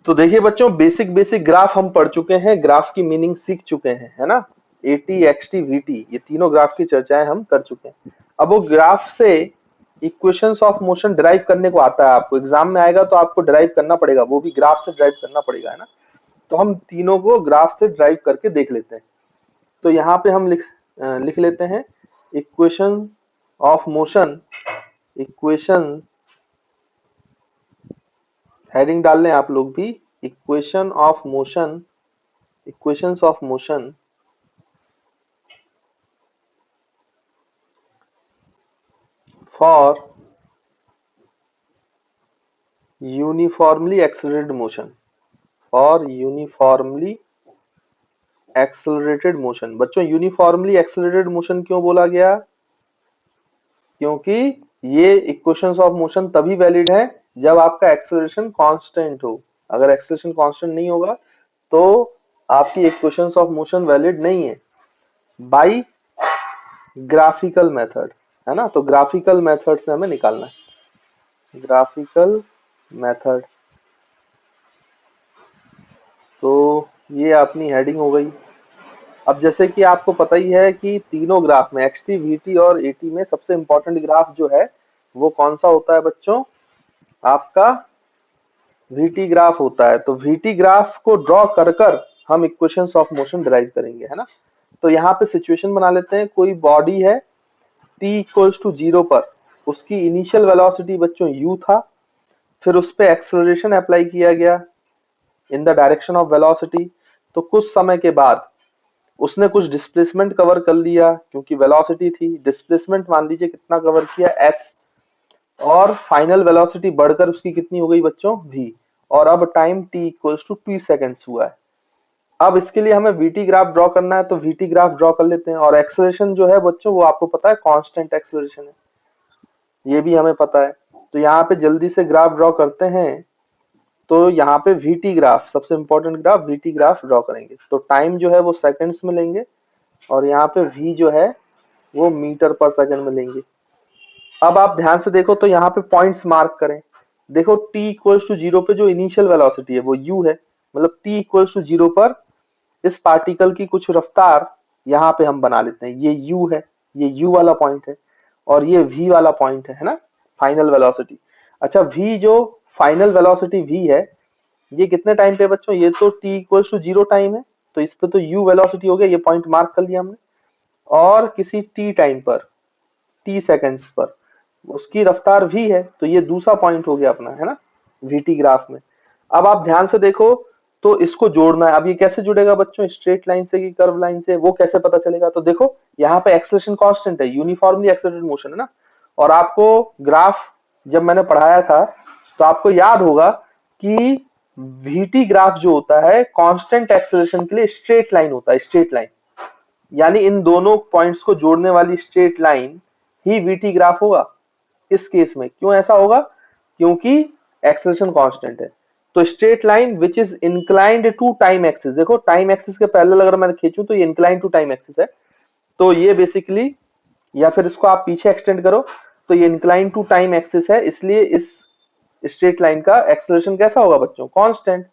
तो देखिए बच्चों, बेसिक बेसिक ग्राफ हम पढ़ चुके हैं, ग्राफ की मीनिंग सीख चुके हैं, है ना। एटी, एक्सटी, वीटी, ये तीनों ग्राफ की चर्चाएं हम कर चुके हैं। अब वो ग्राफ से इक्वेशंस ऑफ मोशन डिराइव करने को आता है आपको, एग्जाम में आएगा तो आपको डिराइव करना पड़ेगा, वो भी ग्राफ से डिराइव करना पड़ेगा, है ना। तो हम तीनों को ग्राफ से डिराइव करके देख लेते हैं। तो यहाँ पे हम लिख लेते हैं equation of motion, equation, heading डाल लें आप लोग भी, equation of motion, equations of motion for uniformly accelerated motion, और यूनिफॉर्मली एक्सेलरेटेड मोशन। बच्चों यूनिफॉर्मली एक्सेलरेटेड मोशन क्यों बोला गया? क्योंकि ये इक्वेशंस ऑफ मोशन तभी वैलिड है जब आपका एक्सेलरेशन कांस्टेंट हो। अगर एक्सेलरेशन कांस्टेंट नहीं होगा तो आपकी इक्वेशंस ऑफ मोशन वैलिड नहीं है। बाई ग्राफिकल मेथड, है ना। तो ग्राफिकल मेथड से हमें निकालना है, ग्राफिकल मेथड। तो ये अपनी हेडिंग हो गई। अब जैसे कि आपको पता ही है कि तीनों ग्राफ में एक्सटी, वीटी और एटी में सबसे इंपॉर्टेंट ग्राफ जो है वो कौन सा होता है बच्चों? आपका वीटी ग्राफ होता है। तो वीटी ग्राफ को ड्रॉ कर कर हम इक्वेशंस ऑफ मोशन डिराइव करेंगे, है ना। तो यहाँ पे सिचुएशन बना लेते हैं, कोई बॉडी है t इक्वल्स टू 0 पर, उसकी इनिशियल वेलोसिटी बच्चों u था, फिर उस पे एक्सेलरेशन अप्लाई किया गया in the direction of velocity. तो कुछ समय के बाद उसने कुछ डिस्प्लेसमेंट कवर कर लिया, क्योंकि वेलोसिटी थी, डिस्प्लेसमेंट मान लीजिए कितना कवर किया s, और फाइनल वेलोसिटी बढ़कर उसकी कितनी हो गई बच्चों? v, और अब time t equals to 2 seconds हुआ है। अब इसके लिए हमें वीटी ग्राफ ड्रॉ करना है, तो वीटी ग्राफ ड्रॉ कर लेते हैं। और एक्सेलरेशन जो है बच्चों वो आपको पता है कांस्टेंट एक्सेलरेशन है, ये भी हमें पता है। तो यहाँ पे जल्दी से ग्राफ ड्रॉ करते हैं। तो यहाँ पे वीटी ग्राफ, सबसे important graph VT graph draw करेंगे। तो टाइम जो है वो सेकंड्स में लेंगे, और यहाँ पे v जो है वो मीटर पर सेकंड में लेंगे। अब आप ध्यान से देखो तो यहाँ पे पॉइंट्स मार्क करें। देखो t इक्वल्स टू 0 पे जो इनिशियल वेलोसिटी है वो u है, मतलब t इक्वल्स टू 0 पर इस पार्टिकल की कुछ रफ्तार यहाँ पे हम बना लेते हैं। ये u है, ये u वाला पॉइंट है, और ये v वाला पॉइंट है ना, फाइनल वेलोसिटी। अच्छा, v जो फाइनल वेलोसिटी v है, ये कितने टाइम पे बच्चों? ये तो t इक्वल्स टू 0 टाइम है, तो इस पे तो u वेलोसिटी हो गया, ये पॉइंट मार्क कर लिया हमने। और किसी t टाइम पर, t सेकंड्स पर उसकी रफ्तार v है, तो ये दूसरा पॉइंट हो गया अपना, है ना, vt ग्राफ में। अब आप ध्यान से देखो तो इसको जोड़ना है। अब ये कैसे जुड़ेगा बच्चों? स्ट्रेट लाइन से कि कर्व लाइन से, वो कैसे पता चलेगा? तो देखो यहाँ पे एक्सेलरेशन कांस्टेंट है, यूनिफॉर्मली एक्सेलरेटेड मोशन है ना। और आपको ग्राफ जब मैंने पढ़ाया था तो आपको याद होगा कि वीटी ग्राफ जो होता है कांस्टेंट एक्सेलरेशन के लिए स्ट्रेट लाइन होता है, स्ट्रेट लाइन, यानी इन दोनों पॉइंट्स को जोड़ने वाली स्ट्रेट लाइन ही वीटी ग्राफ होगा इस केस में। क्यों ऐसा होगा? क्योंकि एक्सेलरेशन कांस्टेंट है। तो straight line which is inclined to time axis, देखो टाइम एक्सिस के पैरेलल अगर मैं खींचूं तो ये इंक्लाइंड टू टाइम एक्सिस है, तो ये बेसिकली, या फिर इसको आप पीछे एक्सटेंड करो तो ये इंक्लाइंड टू टाइम एक्सिस है, इसलिए इस स्ट्रेट लाइन का एक्सेलरेशन कैसा होगा बच्चों? कांस्टेंट।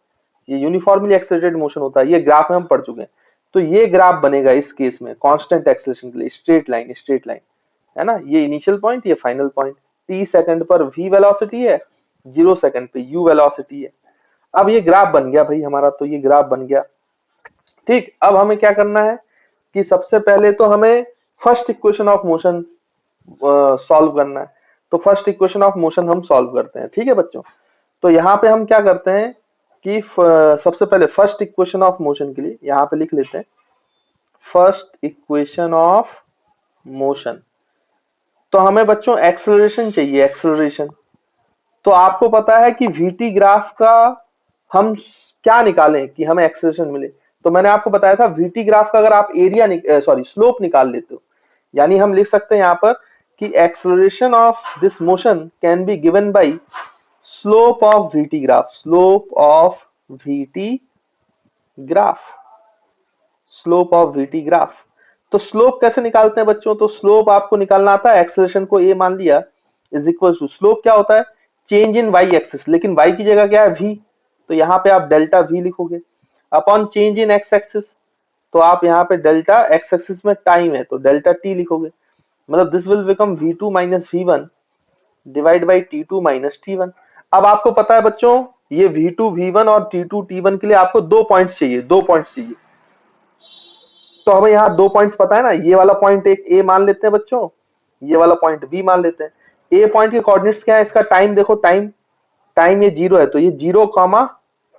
ये यूनिफॉर्मली एक्सेलरेटेड मोशन होता है, ये ग्राफ में हम पढ़ चुके हैं। तो ये ग्राफ बनेगा इस केस में कांस्टेंट एक्सेलरेशन के लिए, स्ट्रेट लाइन, स्ट्रेट लाइन, है ना। ये इनिशियल पॉइंट, ये फाइनल पॉइंट, t सेकंड पर v वेलोसिटी है, 0 सेकंड पे u वेलोसिटी है। अब ये ग्राफ बन गया भाई हमारा, तो ये ग्राफ बन गया। ठीक, अब हमें क्या करना है कि सबसे पहले तो हमें first equation of motion solve करना है। तो फर्स्ट इक्वेशन ऑफ मोशन हम सॉल्व करते हैं, ठीक है बच्चों। तो यहाँ पे हम क्या करते हैं कि सबसे पहले फर्स्ट इक्वेशन ऑफ मोशन के लिए यहाँ पे लिख लेते हैं फर्स्ट इक्वेशन ऑफ मोशन। तो हमें बच्चों एक्सेलरेशन चाहिए, एक्सेलरेशन। तो आपको पता है कि वीटी ग्राफ का हम क्या निकालें कि हमें एक्सेलरेशन मिले? तो मैंने आपको बताया था वीटी ग्राफ का अगर आप एरिया स्लोप निकाल लेते हो, यानी हम लिख सकते हैं यहाँ पर कि acceleration of this motion can be given by slope of VT graph, slope of VT graph, slope of VT graph. तो स्लोप कैसे निकालते हैं बच्चों? तो स्लोप आपको निकालना आता है, एक्सेलरेशन को a मान लिया, इज इक्वल टू स्लोप क्या होता है? चेंज इन y एक्सिस, लेकिन y की जगह क्या है? v, तो यहाँ पे आप डेल्टा वी लिखोगे upon change in X axis. तो आप यहाँ पे डेल्टा एक्स एक्सिस में टाइम है तो डेल्टा टी लिखोगे, मतलब this will become V two minus V one divide by T two minus T one. अब आपको पता है बच्चों ये वी टू वी वन और टी टू टी वन के लिए आपको 2 पॉइंट्स चाहिए, 2 पॉइंट्स चाहिए। तो हमें यहाँ 2 पॉइंट्स पता है ना, ये वाला पॉइंट एक ए मान लेते हैं बच्चों, ये वाला पॉइंट बी मान लेते हैं। ए पॉइंट के कोऑर्डिनेट्स क्या है, इसका टाइम देखो, टाइम टाइम ये 0 है तो ये 0 कॉमा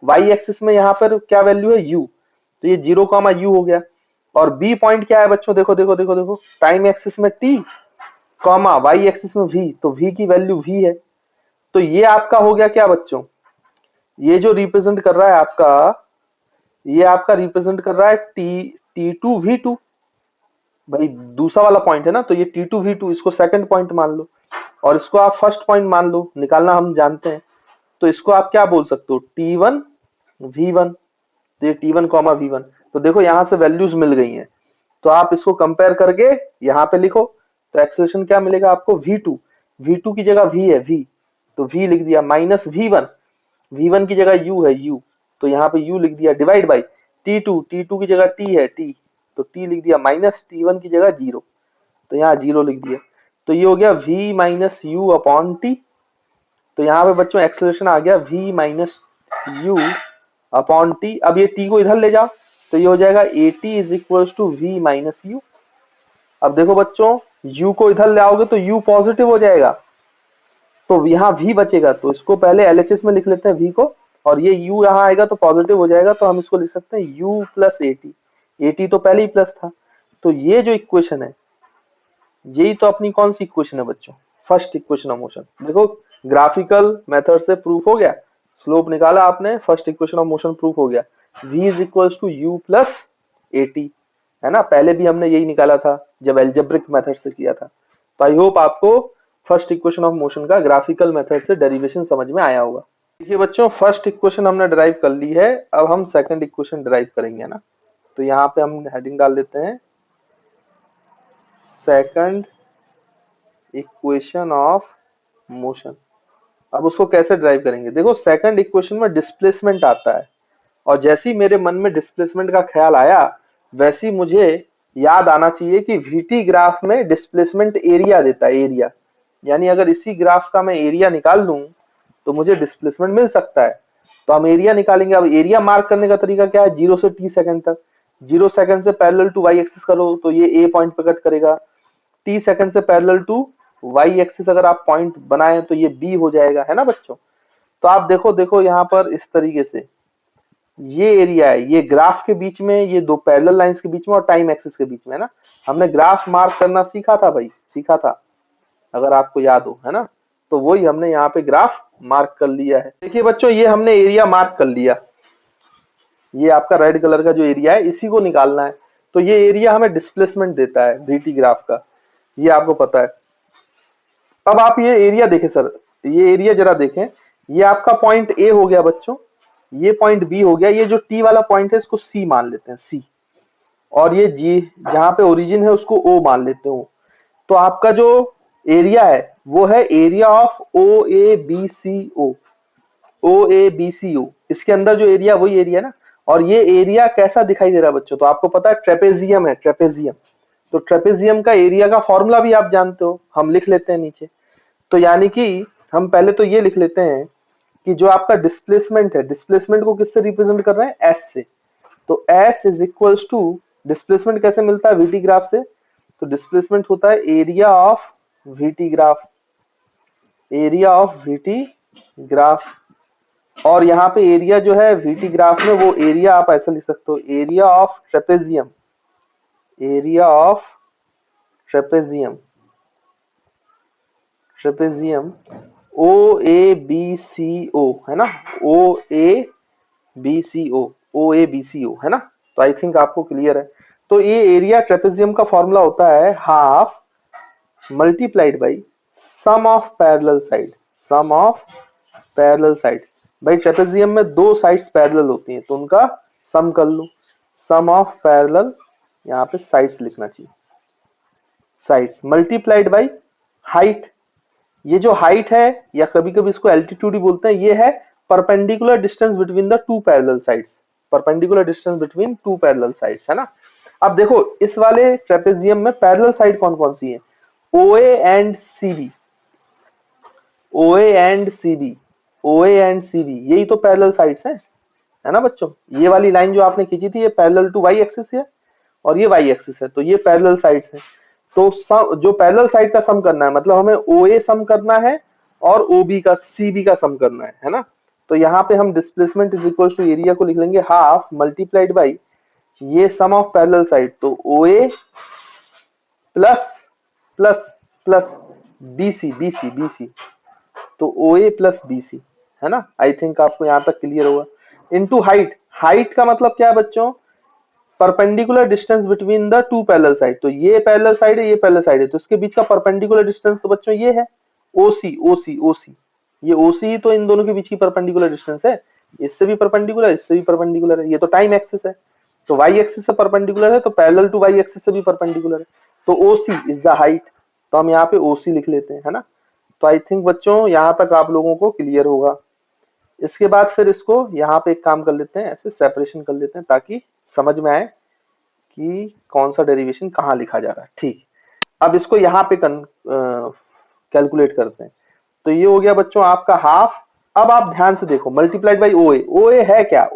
वाई एक्सिस में यहाँ पर क्या वैल्यू है यू, तो ये 0 कॉमा यू हो गया। और बी पॉइंट क्या है बच्चों, देखो देखो देखो देखो, टाइम एक्सिस में टी कॉमा वाई एक्सिस में वी, तो वी की वैल्यू वी है। तो ये आपका हो गया क्या बच्चों, ये जो रिप्रेजेंट कर रहा है आपका, ये आपका रिप्रेजेंट कर रहा है टी टू वी टू, भाई दूसरा वाला पॉइंट है ना, तो ये टी टू वी टू, इसको सेकंड पॉइंट मान लो और इसको आप फर्स्ट पॉइंट मान लो, निकालना हम जानते हैं। तो इसको आप क्या बोल सकते हो, टी वन वी वन, तो ये T one comma V one. तो देखो यहां से वैल्यूज मिल गई हैं, तो आप इसको कंपेयर करके यहाँ पे लिखो, तो एक्सेलेरेशन क्या मिलेगा आपको, वी टू की जगह वी है वी, तो वी लिख दिया, माइनस वी वन की जगह यू है यू, तो यहाँ पे यू लिख दिया, डिवाइड बाई टी टू की जगह टी है टी, तो टी लिख दिया, माइनस टी वन की जगह 0, तो यहाँ 0 लिख दिया। तो ये हो गया v minus U upon T. तो यहाँ पे बच्चों एक्सेलरेशन आ गया v minus U upon T. अब ये t को इधर ले जाओ तो ये हो जाएगा at is equal to v minus U. अब देखो बच्चों u को इधर ले आओगे तो u पॉजिटिव हो जाएगा, तो यहाँ v बचेगा, तो इसको पहले LHS में लिख लेते हैं v को, और ये u यहाँ आएगा तो पॉजिटिव हो जाएगा, तो हम इसको लिख सकते हैं u प्लस at तो पहले ही प्लस था। तो ये जो इक्वेशन है, यही तो अपनी कौन सी इक्वेशन है बच्चों, फर्स्ट इक्वेशन ऑफ मोशन। देखो ग्राफिकल मेथड से प्रूफ हो गया, स्लोप निकाला आपने, first equation of motion proof हो गया, v is equal to U plus at, है ना, पहले भी हमने यही निकाला था जब एल्जेब्रिक मेथड से किया था। तो आई होप आपको फर्स्ट इक्वेशन ऑफ मोशन का ग्राफिकल मेथड से डेरिवेशन समझ में आया होगा। देखिए बच्चों फर्स्ट इक्वेशन हमने डिराइव कर ली है, अब हम सेकंड इक्वेशन डिराइव करेंगे ना। तो यहाँ पे हम हेडिंग डाल देते हैं सेकंड इक्वेशन ऑफ मोशन। अब उसको कैसे ड्राइव करेंगे, देखो सेकंड इक्वेशन में डिस्प्लेसमेंट आता है, और जैसे ही मेरे मन में डिस्प्लेसमेंट का ख्याल आया वैसे ही मुझे याद आना चाहिए कि वीटी ग्राफ में डिस्प्लेसमेंट एरिया देता है, एरिया, यानी अगर इसी ग्राफ का मैं एरिया निकाल लूं तो मुझे डिस्प्लेसमेंट मिल सकता है। तो हम एरिया निकालेंगे। अब एरिया मार्क करने का तरीका क्या है, 0 से t सेकंड तक, 0 सेकंड से पैरेलल टू वाई एक्सिस करो तो ये ए पॉइंट पे कट करेगा, t सेकंड से पैरेलल टू वाई एक्सिस अगर आप पॉइंट बनाए तो ये b हो जाएगा, है ना बच्चों। तो आप देखो देखो यहाँ पर इस तरीके से ये एरिया है, ये ग्राफ के बीच में, ये दो पैरेलल लाइंस के बीच में और टाइम एक्सिस के बीच में, है ना। हमने ग्राफ मार्क करना सीखा था भाई, सीखा था अगर आपको याद हो, है ना। तो वही हमने यहाँ पे ग्राफ मार्क कर लिया है। देखिए बच्चों ये हमने एरिया मार्क कर लिया, ये आपका रेड कलर का जो एरिया है इसी को निकालना है। तो ये एरिया हमें डिस्प्लेसमेंट देता है वीटी ग्राफ का, ये आपको पता है। अब आप ये एरिया देखें सर, ये एरिया जरा देखें, ये आपका पॉइंट ए हो गया बच्चों, ये पॉइंट बी हो गया, ये जो टी वाला पॉइंट है इसको सी मान लेते हैं, सी, और ये जी जहां पे ओरिजिन है उसको ओ मान लेते हो। तो आपका जो एरिया है वो है area of O A B C O, O A B C O, इसके अंदर जो एरिया वही एरिया ना। और ये एरिया कैसा दिखाई दे रहा है बच्चों, तो आपको पता है ट्रेपेजियम है, ट्रेपेजियम। तो ट्रेपेजियम का एरिया का फॉर्मूला भी आप जानते हो, हम लिख लेते हैं नीचे। तो यानी कि हम पहले तो ये लिख लेते हैं कि जो आपका डिस्प्लेसमेंट है, डिस्प्लेसमेंट को किससे रिप्रेजेंट कर रहे हैं, एस से। तो S is equals to, displacement कैसे मिलता है वीटी ग्राफ से, तो डिस्प्लेसमेंट होता है area of VT graph, area of VT graph. और यहाँ पे एरिया जो है वीटी ग्राफ में, वो एरिया आप ऐसे लिख सकते हो, area of trapezium, area of trapezium, trapezium O A B C O, है ना, ओ A B C O, O A B C O, है ना। तो आई थिंक आपको क्लियर है। तो ये एरिया ट्रेपेजियम का फॉर्मूला होता है half multiplied by sum of parallel side, sum of parallel side. भाई ट्रेपेजियम में दो साइड्स पैरेलल होती हैं तो उनका सम कर लो, सम ऑफ पैरेलल, यहाँ पे साइड्स लिखना चाहिए, साइड्स मल्टीप्लाइड बाई हाइट। ये जो हाइट है या कभी कभी इसको एल्टीट्यूड ही बोलते हैं, ये है perpendicular distance between the two parallel sides, perpendicular distance between two parallel sides, है ना। अब देखो इस वाले ट्रेपेजियम में पैरेलल साइड कौन कौन सी है, OA and CB, OA and CB, OA and CB, यही तो पैरेलल साइड्स हैं, है ना बच्चों। ये वाली लाइन जो आपने खींची थी ये पैरेलल टू वाई एक्सिस है और ये वाई एक्सिस है, तो ये पैरेलल साइड्स हैं। तो जो पैरेलल साइड का सम करना है मतलब हमें OA सम करना है और OB का CB का सम करना है ना। तो यहाँ पे हम displacement is equal to area को लिख लेंगे हाफ मल्टीप्लाइड बाई ये सम ऑफ पैरेलल साइड, तो OA plus plus plus BC, तो OA प्लस BC, है ना। आई थिंक आपको यहाँ तक क्लियर होगा। इनटू हाइट, हाइट का मतलब क्या है बच्चों, perpendicular distance between the two parallel side, तो ये पैरेलल साइड है ये पैरेलल साइड है, तो इसके बीच का परपेंडिकुलर डिस्टेंस तो बच्चों ये है OC, ये OC ही तो इन दोनों के बीच की परपेंडिकुलर डिस्टेंस है, इससे भी परपेंडिकुलर इससे भी परपेंडिकुलर है, ये तो टाइम एक्सिस है, तो वाई एक्सिस से परपेंडिकुलर है तो पैरेलल टू वाई एक्सिस से भी परपेंडिकुलर है, तो OC इज द हाइट, तो हम यहाँ पे OC लिख लेते हैं, है ना। तो आई थिंक बच्चों यहाँ तक आप लोगों को क्लियर होगा। इसके बाद फिर इसको यहाँ पे एक काम कर लेते हैं, ऐसे सेपरेशन कर लेते हैं ताकि समझ में आए कि कौन सा डेरिवेशन कहाँ लिखा जा रहा है। ठीक, अब इसको यहाँ पे कैलकुलेट करते हैं, तो ये हो गया बच्चों आपका हाफ। अब आप ध्यान से देखो मल्टीप्लाइड बाई OA, OA है क्या,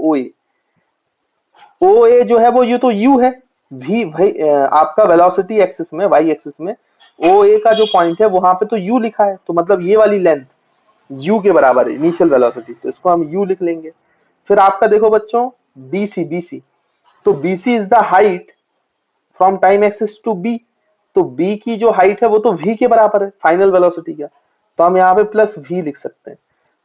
OA जो है वो ये तो U है, V भाई आपका वेलोसिटी एक्सिस में वाई एक्सिस में OA का जो पॉइंट है वहां पे तो U लिखा है, तो मतलब ये वाली लेंथ U के बराबर है इनिशियल वेलोसिटी, तो इसको हम U लिख लेंगे। फिर आपका देखो बच्चों BC, तो BC is the height from time axis to B, तो B की जो हाइट है वो तो V के बराबर है फाइनल वेलोसिटी का, तो हम यहाँ पे प्लस V लिख सकते हैं।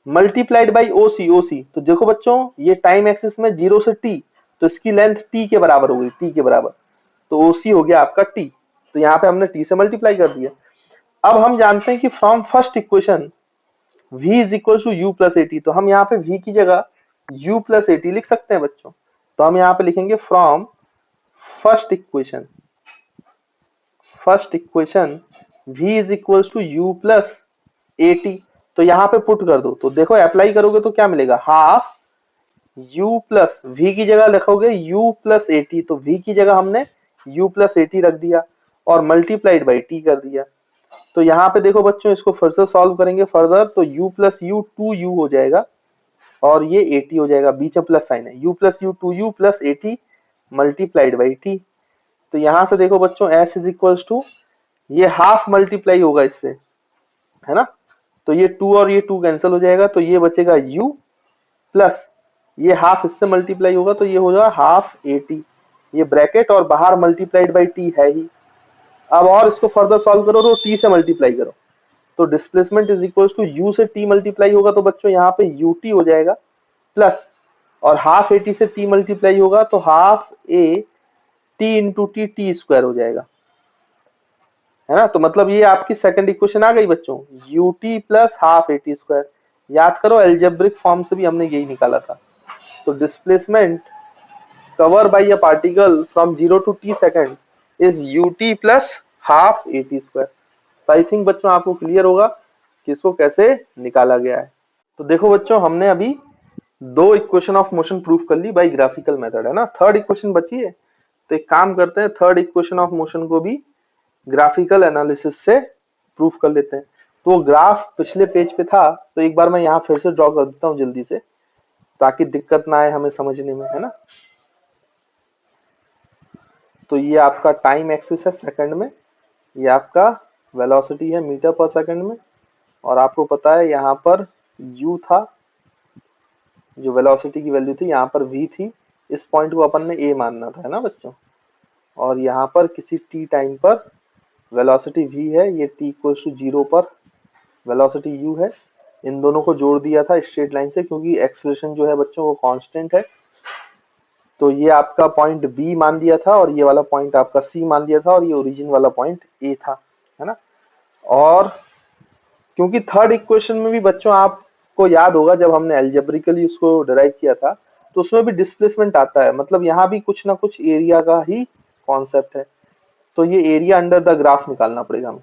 मल्टीप्लाइड बाई OC, तो देखो बच्चों ये टाइम एक्सिस में 0 से T, तो इसकी लेंथ T के बराबर हो गई, T के बराबर, तो OC हो गया आपका T, तो यहाँ पे हमने T से मल्टीप्लाई कर दिया। अब हम जानते हैं कि from first equation V is equal to U plus AT, तो हम यहाँ पे V की जगह U प्लस AT लिख सकते हैं बच्चों, तो हम यहाँ पे लिखेंगे from first equation V is equal to U plus AT, तो यहाँ पे पुट कर दो, तो देखो अप्लाई करोगे तो क्या मिलेगा, हाफ U प्लस V की जगह लिखोगे U प्लस AT, तो V की जगह हमने U प्लस AT रख दिया और मल्टीप्लाइड बाई T कर दिया। तो यहाँ पे देखो बच्चों इसको फिर से सॉल्व करेंगे फर्दर, तो U प्लस U 2U हो जाएगा और ये AT हो जाएगा, बीच में प्लस साइन है, U plus U 2U plus AT multiplied by T। तो यहाँ से देखो बच्चों S इज इक्वल टू ये हाफ मल्टीप्लाई होगा इससे, है ना, तो ये 2 और ये 2 कैंसिल हो जाएगा, तो ये बचेगा U प्लस ये हाफ इससे मल्टीप्लाई होगा तो ये हो जाएगा हाफ AT, ये ब्रैकेट और बाहर मल्टीप्लाइड बाई T है ही। अब और इसको फर्दर सॉल्व करो तो T से मल्टीप्लाई करो, तो displacement is equal to U से T मल्टीप्लाई होगा, तो बच्चों यहाँ पे UT हो जाएगा प्लस और हाफ AT से T मल्टीप्लाई होगा तो half A T into T square हो जाएगा, है ना। तो मतलब ये आपकी सेकंड इक्वेशन आ गई बच्चों, UT plus half AT square, याद करो एल्जेब्रिक फॉर्म से भी हमने यही निकाला था। तो displacement cover by a particle from 0 to T seconds is UT plus half AT square. तो आई थिंक बच्चों आपको क्लियर होगा कि इसको कैसे निकाला गया है। तो देखो बच्चों हमने अभी दो इक्वेशन ऑफ मोशन प्रूफ कर ली बाय ग्राफिकल मेथड, है ना। थर्ड इक्वेशन बची है, तो एक काम करते हैं थर्ड इक्वेशन ऑफ मोशन को भी ग्राफिकल एनालिसिस से प्रूफ कर लेते हैं। तो वो ग्राफ पिछले पेज पे था, तो एक बार मैं यहाँ फिर से ड्रॉ कर देता हूँ जल्दी से ताकि दिक्कत ना आए हमें समझने में, है ना। तो ये आपका टाइम एक्सिस है सेकंड में, ये आपका वेलोसिटी है मीटर पर सेकंड में, और आपको पता है यहाँ पर u था, जो वेलोसिटी की वैल्यू थी, यहाँ पर v थी, इस पॉइंट को अपन ने a मानना था, है ना बच्चों, और यहाँ पर किसी t टाइम पर वेलोसिटी v है, ये t इक्वल्स टू 0 पर वेलोसिटी u है, इन दोनों को जोड़ दिया था स्ट्रेट लाइन से क्योंकि एक्सेलरेशन जो है बच्चों वो कांस्टेंट है। तो ये आपका पॉइंट B मान दिया था और ये वाला पॉइंट आपका C मान दिया था और ये ओरिजिन वाला पॉइंट A था, है ना। और क्योंकि थर्ड इक्वेशन में भी बच्चों आपको याद होगा जब हमने एल्जेब्रिकली उसको डिराइव किया था तो उसमें भी डिस्प्लेसमेंट आता है, मतलब यहाँ भी कुछ ना कुछ एरिया का ही कॉन्सेप्ट है, तो ये एरिया अंडर द ग्राफ निकालना पड़ेगा हमें।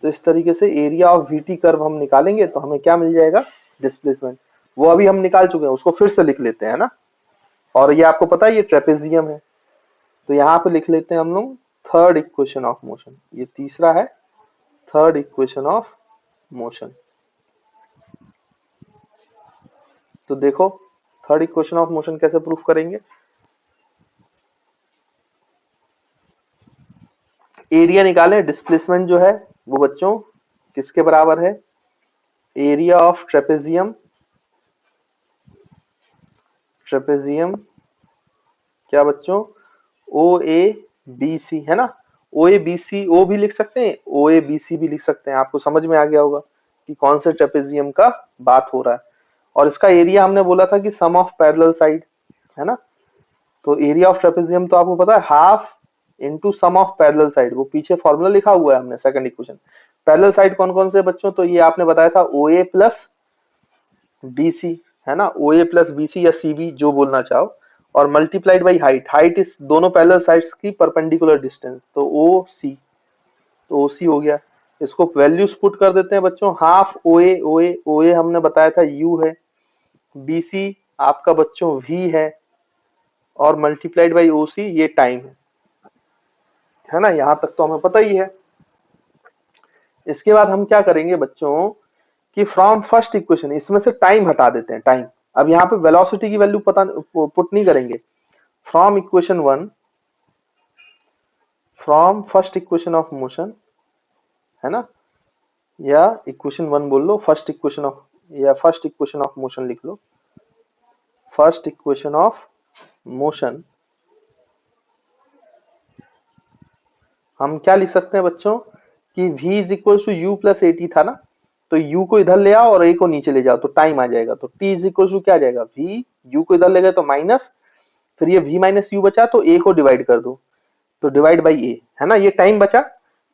तो इस तरीके से एरिया ऑफ VT कर्व हम निकालेंगे तो हमें क्या मिल जाएगा, डिस्प्लेसमेंट, वो अभी हम निकाल चुके हैं, उसको फिर से लिख लेते हैं ना। और ये आपको पता है ये ट्रेपेजियम है, तो यहाँ पे लिख लेते हैं हम लोग थर्ड इक्वेशन ऑफ मोशन, ये तीसरा है थर्ड इक्वेशन ऑफ मोशन। तो देखो थर्ड इक्वेशन ऑफ मोशन कैसे प्रूफ करेंगे। एरिया निकाले, डिस्प्लेसमेंट जो है वो बच्चों किसके बराबर है, एरिया ऑफ ट्रेपेजियम, ट्रेपेजियम क्या बच्चों, ओ ए बी सी है ना, ओ ए बी सी, ओ भी लिख सकते हैं, ओ ए बी सी भी लिख सकते हैं। आपको समझ में आ गया होगा कि कौन से ट्रेपेजियम का बात हो रहा है। और इसका एरिया हमने बोला था कि सम ऑफ पैरेलल साइड है ना, तो एरिया ऑफ ट्रेपेजियम तो आपको पता है half into sum of parallel side, वो पीछे फॉर्मूला लिखा हुआ है हमने सेकंड इक्वेशन। पैरेलल साइड कौन कौन से बच्चों, तो ये आपने बताया था ओ ए प्लस बी सी है ना, ओ ए प्लस बी सी या सी बी जो बोलना चाहो, और मल्टीप्लाइड बाई हाइट, हाइट इस दोनों पैरेलल साइड्स की परपेंडिकुलर डिस्टेंस, तो ओ सी, तो ओ सी हो गया। इसको वैल्यूज पुट कर देते हैं बच्चों, हाफ ओ ए, ओ ए हमने बताया था यू है, बी सी आपका बच्चों वी है, और मल्टीप्लाइड बाई ओ सी ये टाइम है ना, यहां तक तो हमें पता ही है। इसके बाद हम क्या करेंगे बच्चों कि फ्रॉम फर्स्ट इक्वेशन इसमें से टाइम हटा देते हैं, टाइम। अब यहाँ पे वेलोसिटी की वैल्यू पता पुट नहीं करेंगे, from equation one, from first equation of motion है ना, या इक्वेशन वन बोल लो, फर्स्ट इक्वेशन ऑफ, या फर्स्ट इक्वेशन ऑफ मोशन लिख लो, फर्स्ट इक्वेशन ऑफ मोशन हम क्या लिख सकते हैं बच्चों कि v is equal to U plus A T था ना, तो u को इधर ले आओ और a को नीचे ले जाओ तो टाइम आ जाएगा, तो t इज इक्वल टू क्या आ जाएगा, v u को इधर ले गए तो माइनस, फिर ये v माइनस यू बचा तो a को डिवाइड कर दो, तो डिवाइड बाई a है ना, ये टाइम बचा,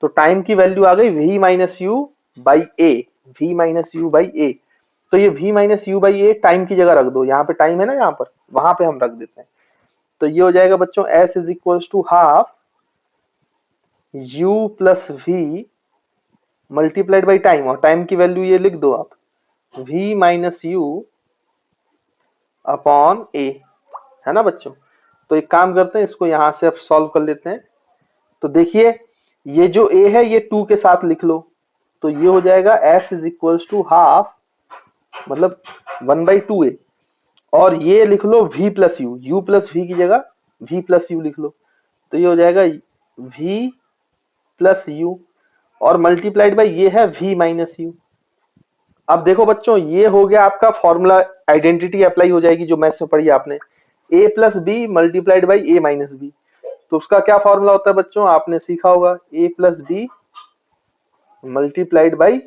तो टाइम की वैल्यू आ गई v minus U by A, v minus U by A, तो ये v minus U by A time की जगह रख दो, यहाँ पे टाइम है ना, यहाँ पर वहां पे हम रख देते हैं, तो ये हो जाएगा बच्चों s is equal to half u plus v multiplied by time, और टाइम की वैल्यू ये लिख दो आप, v minus U upon A है ना बच्चों। तो एक काम करते हैं, इसको यहां से अब सॉल्व कर लेते हैं। तो देखिए ये जो a है ये 2 के साथ लिख लो, तो ये हो जाएगा s is equal to half मतलब 1/2a, और ये लिख लो v plus U, u plus v की जगह v प्लस यू लिख लो, तो ये हो जाएगा v प्लस यू, और मल्टीप्लाइड बाई ये है v माइनस यू। अब देखो बच्चों ये हो गया आपका फॉर्मूला, आइडेंटिटी अप्लाई हो जाएगी जो मैथ्स में पढ़ी आपने, a plus B multiplied by A minus B, तो उसका क्या फॉर्मूला होता है बच्चों, आपने सीखा होगा a plus B multiplied by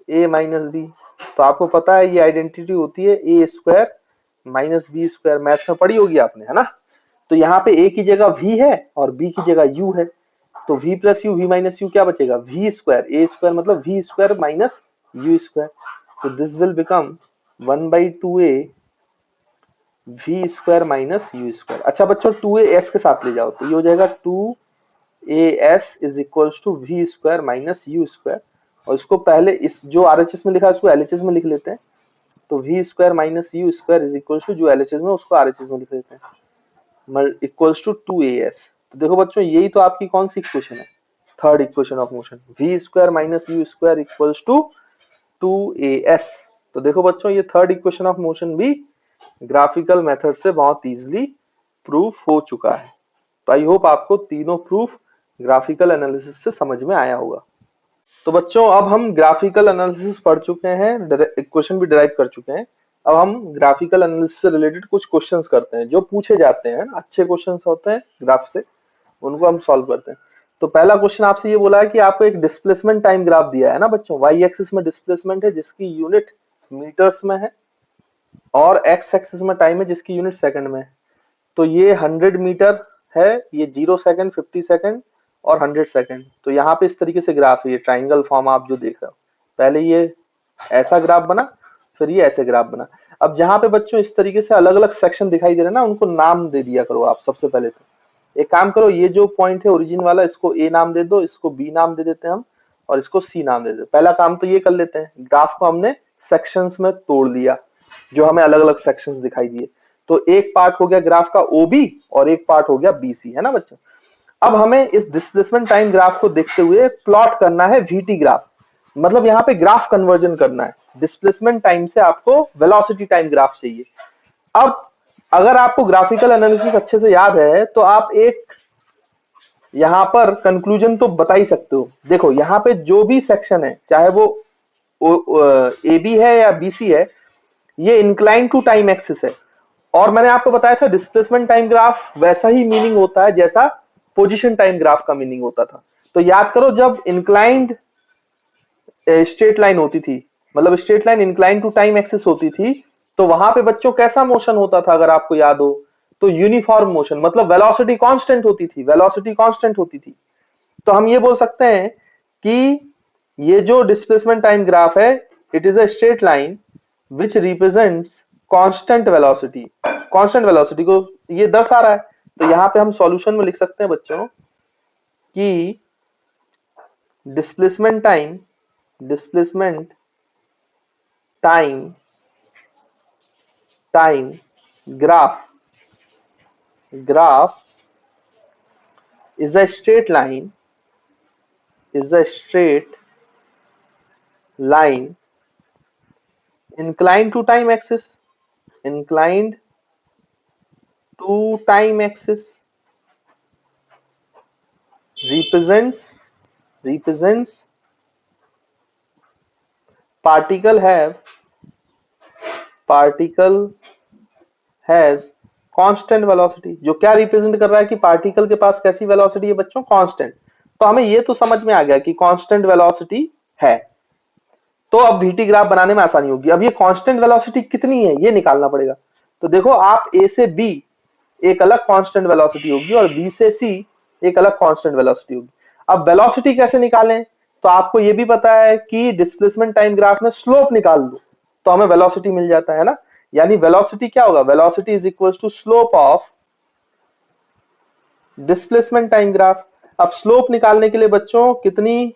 A minus B. तो आपको पता है ये आइडेंटिटी होती है A square minus B square, maths में पढ़ी होगी आपने है ना। तो यहाँ पे a की जगह v है और b की जगह u है, तो v plus you v minus you क्या बचेगा, v स्क्वायर, a स्क्वायर मतलब v square minus u square, so this will become 1/2a v square minus u square. अच्छा बच्चों 2a s के साथ ले जाओ, तो ये हो जाएगा 2as is equal to v square minus u square, और इसको पहले इस जो RHS में लिखा है उसको LHS में लिख लेते हैं, तो v square minus u square is equal to जो LHS में उसको RHS में लिख लेते हैं, इक्वल्स टू 2as। तो देखो बच्चों यही तो आपकी कौन सी इक्वेशन है, third equation of motion, v square minus u square equals to 2as। तो देखो बच्चों ये थर्ड इक्वेशन ऑफ मोशन भी ग्राफिकल मेथड से बहुत इजीली प्रूफ हो चुका है। तो आई होप आपको तीनों प्रूफ ग्राफिकल एनालिसिस से समझ में आया होगा। तो बच्चों अब हम ग्राफिकल एनालिसिस पढ़ चुके हैं, इक्वेशन भी डिराइव कर चुके हैं, अब हम ग्राफिकल एनालिसिस से रिलेटेड कुछ क्वेश्चंस करते हैं जो पूछे जाते हैं, अच्छे क्वेश्चंस होते हैं ग्राफ से, उनको हम सॉल्व करते हैं। तो पहला क्वेश्चन आपसे ये बोला है कि आपको एक डिस्प्लेसमेंट टाइम ग्राफ दिया है ना बच्चों, वाई एक्सिस में डिस्प्लेसमेंट है जिसकी यूनिट मीटर्स में है, और एक्स एक्सिस में टाइम है जिसकी यूनिट सेकंड में है। तो ये 100 मीटर है, ये 0 सेकंड, 50 सेकंड और 100 सेकंड। तो यहाँ पे इस तरीके से ग्राफ है, ये ट्राइंगल फॉर्म आप जो देख रहे हो, पहले ये ऐसा ग्राफ बना, फिर ये ऐसे ग्राफ बना। अब जहां पे बच्चों इस तरीके से अलग अलग सेक्शन दिखाई दे रहे हैं ना, उनको नाम दे दिया करो आप। सबसे पहले तो एक काम करो, ये जो पॉइंट है ओरिजिन वाला, इसको ए नाम दे दो, इसको बी नाम दे देते हैं हम, और इसको सी नाम दे देते हैं। पहला काम तो ये कर लेते हैं, ग्राफ को हमने सेक्शंस में तोड़ दिया, जो हमें अलग अलग सेक्शंस दिखाई दिए। तो एक पार्ट हो गया ग्राफ का ओबी और एक पार्ट हो गया बीसी, है ना बच्चों। अब हमें इस डिस्प्लेसमेंट टाइम ग्राफ को देखते हुए प्लॉट करना है वीटी ग्राफ, मतलब यहाँ पे ग्राफ कन्वर्जन करना है। डिस्प्लेसमेंट टाइम से आपको वेलोसिटी टाइम ग्राफ चाहिए। अब अगर आपको ग्राफिकल एनालिसिस अच्छे से याद है तो आप एक यहां पर कंक्लूजन तो बता ही सकते हो। देखो यहाँ पे जो भी सेक्शन है, चाहे वो ए बी है या बीसी है, ये इंक्लाइन टू टाइम एक्सिस है। और मैंने आपको बताया था डिस्प्लेसमेंट टाइम ग्राफ वैसा ही मीनिंग होता है जैसा पोजीशन टाइम ग्राफ का मीनिंग होता था। तो याद करो, जब इंक्लाइंड स्ट्रेट लाइन होती थी, मतलब straight line incline to time axis होती थी, तो वहां पे बच्चों कैसा मोशन होता था अगर आपको याद हो, तो यूनिफॉर्म मोशन, मतलब वेलोसिटी कांस्टेंट होती थी, वेलोसिटी कांस्टेंट होती थी। तो हम ये बोल सकते हैं कि ये जो डिस्प्लेसमेंट टाइम ग्राफ है, it is a straight line which represents constant velocity. Constant velocity को ये दर्शा रहा है। तो यहाँ पे हम सॉल्यूशन में लिख सकते हैं बच्चों कि displacement time time time graph is a straight line inclined to time axis, inclined to time axis, represents particle has constant velocity. जो क्या रिप्रेजेंट कर रहा है कि पार्टिकल के पास कैसी वेलोसिटी है बच्चों, कांस्टेंट। तो हमें ये तो समझ में आ गया कि कांस्टेंट वेलोसिटी है। तो अब वीटी ग्राफ बनाने में आसानी होगी। अब ये कांस्टेंट वेलोसिटी कितनी है ये निकालना पड़ेगा। तो देखो, आप ए से बी एक अलग कांस्टेंट वेलोसिटी होगी और बी से सी एक अलग कांस्टेंट वेलोसिटी होगी। अब वेलोसिटी कैसे निकालें, तो आपको ये भी पता है कि डिस्प्लेसमेंट टाइम ग्राफ में स्लोप निकाल लो तो हमें वेलोसिटी मिल जाता है ना। यानी वेलोसिटी क्या होगा, velocity is equal to slope of displacement time graph. अब स्लोप निकालने के लिए बच्चों कितनी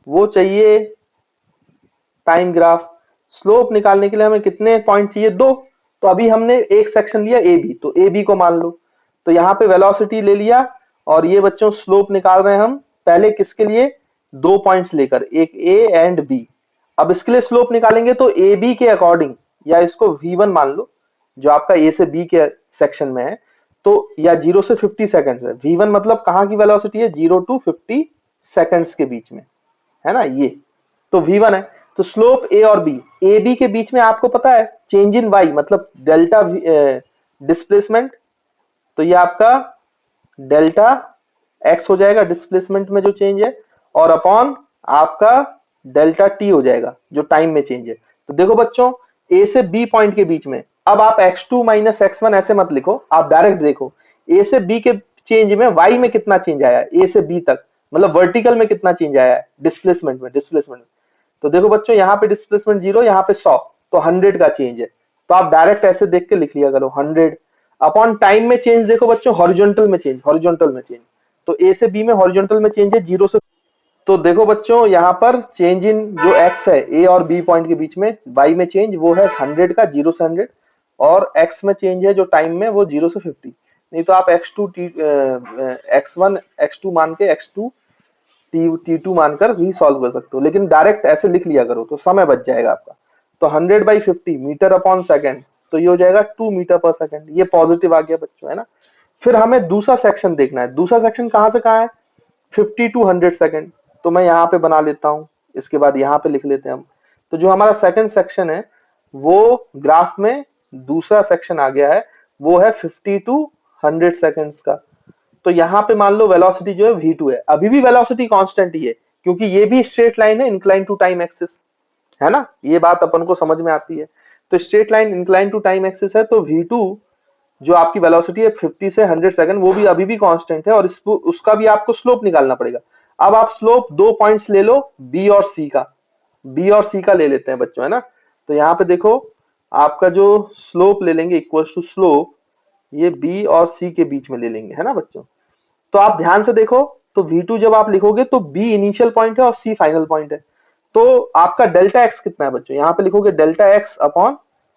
वो चाहिए टाइम ग्राफ, स्लोप निकालने के लिए हमें कितने पॉइंट चाहिए, दो। तो अभी हमने एक सेक्शन लिया ए बी, तो ए बी को मान लो। तो यहाँ पे वेलोसिटी ले लिया और ये बच्चों स्लोप निकाल रहे हैं हम पहले किसके लिए, दो पॉइंट्स लेकर, एक ए एंड बी। अब इसके लिए स्लोप निकालेंगे तो ए बी के अकॉर्डिंग, या इसको V1 मान लो जो आपका ए से बी के सेक्शन में है, तो या 0 से 50 सेकंड्स है। V1 मतलब कहाँ की वेलोसिटी है, 0 to 50 सेकंड्स के बीच में, है ना ये। तो V1 है। तो स्लोप ए और बी, ए बी के बीच में आपको पता है चेंज इन वाई मतलब डेल्टा डिस्प्लेसमेंट, तो ये आपका डेल्टा एक्स हो जाएगा डिस्प्लेसमेंट में जो चेंज है, और अपॉन आपका डेल्टा टी हो जाएगा जो टाइम में चेंज है। तो देखो बच्चों, ए से बी पॉइंट के बीच में, अब आप x2 माइनस x1 ऐसे मत लिखो, आप डायरेक्ट देखो ए से बी के चेंज में y में कितना चेंज आया है, ए से बी तक मतलब वर्टिकल में कितना चेंज आया है डिस्प्लेसमेंट में। तो देखो बच्चों, यहाँ पे डिस्प्लेसमेंट 0, यहाँ पे 100, तो 100 का चेंज है। तो आप डायरेक्ट ऐसे देख के लिख लिया करो 100 अपॉन टाइम में चेंज। देखो बच्चों, हॉरिजॉन्टल में चेंज, तो ए से बी में हॉरिजॉन्टल में चेंज है 0 से। तो देखो बच्चों, यहाँ पर चेंज इन जो x है ए और बी पॉइंट के बीच में, y में चेंज वो है 100 का, 0 से 100, और x में चेंज है जो टाइम में वो 0 से 50। नहीं तो आप x2 मान के x2 t2 मानकर भी सॉल्व कर सकते हो, लेकिन डायरेक्ट ऐसे लिख लिया करो तो समय बच जाएगा आपका। तो 100/50 मीटर अपॉन सेकेंड, तो ये हो जाएगा 2 मीटर पर सेकेंड। ये पॉजिटिव आ गया बच्चों, है ना। फिर हमें दूसरा सेक्शन देखना है। दूसरा सेक्शन कहाँ से कहाँ है, 50 to 100 सेकेंड। तो मैं यहाँ पे बना लेता हूँ, इसके बाद यहाँ पे लिख लेते हैं हम। तो जो हमारा सेकंड सेक्शन है वो ग्राफ में दूसरा सेक्शन आ गया है, वो है 50 to 100 सेकेंड्स का। तो यहाँ पे मान लो वेलोसिटी जो है v2 है। अभी भी वेलोसिटी कांस्टेंट ही है क्योंकि ये भी स्ट्रेट लाइन है इंक्लाइन टू टाइम एक्सिस, है ना। ये बात अपन को समझ में आती है। तो straight line incline to time axis है, तो v2 जो आपकी वेलोसिटी है 50 से 100 सेकंड, वो भी अभी भी कांस्टेंट है, और इसको उसका भी आपको स्लोप निकालना पड़ेगा। अब आप स्लोप दो पॉइंट्स ले लो, बी और सी का ले लेते हैं बच्चों, है ना। तो यहाँ पे देखो, आपका जो स्लोप ले लेंगे इक्वल टू स्लोप ये बी और सी के बीच में ले लेंगे, है ना बच्चों। तो आप ध्यान से देखो, तो V2 जब आप लिखोगे तो B इनिशियल पॉइंट है और C फाइनल पॉइंट है। तो आपका डेल्टा एक्स कितना है बच्चों, यहाँ पे लिखोगे delta x upon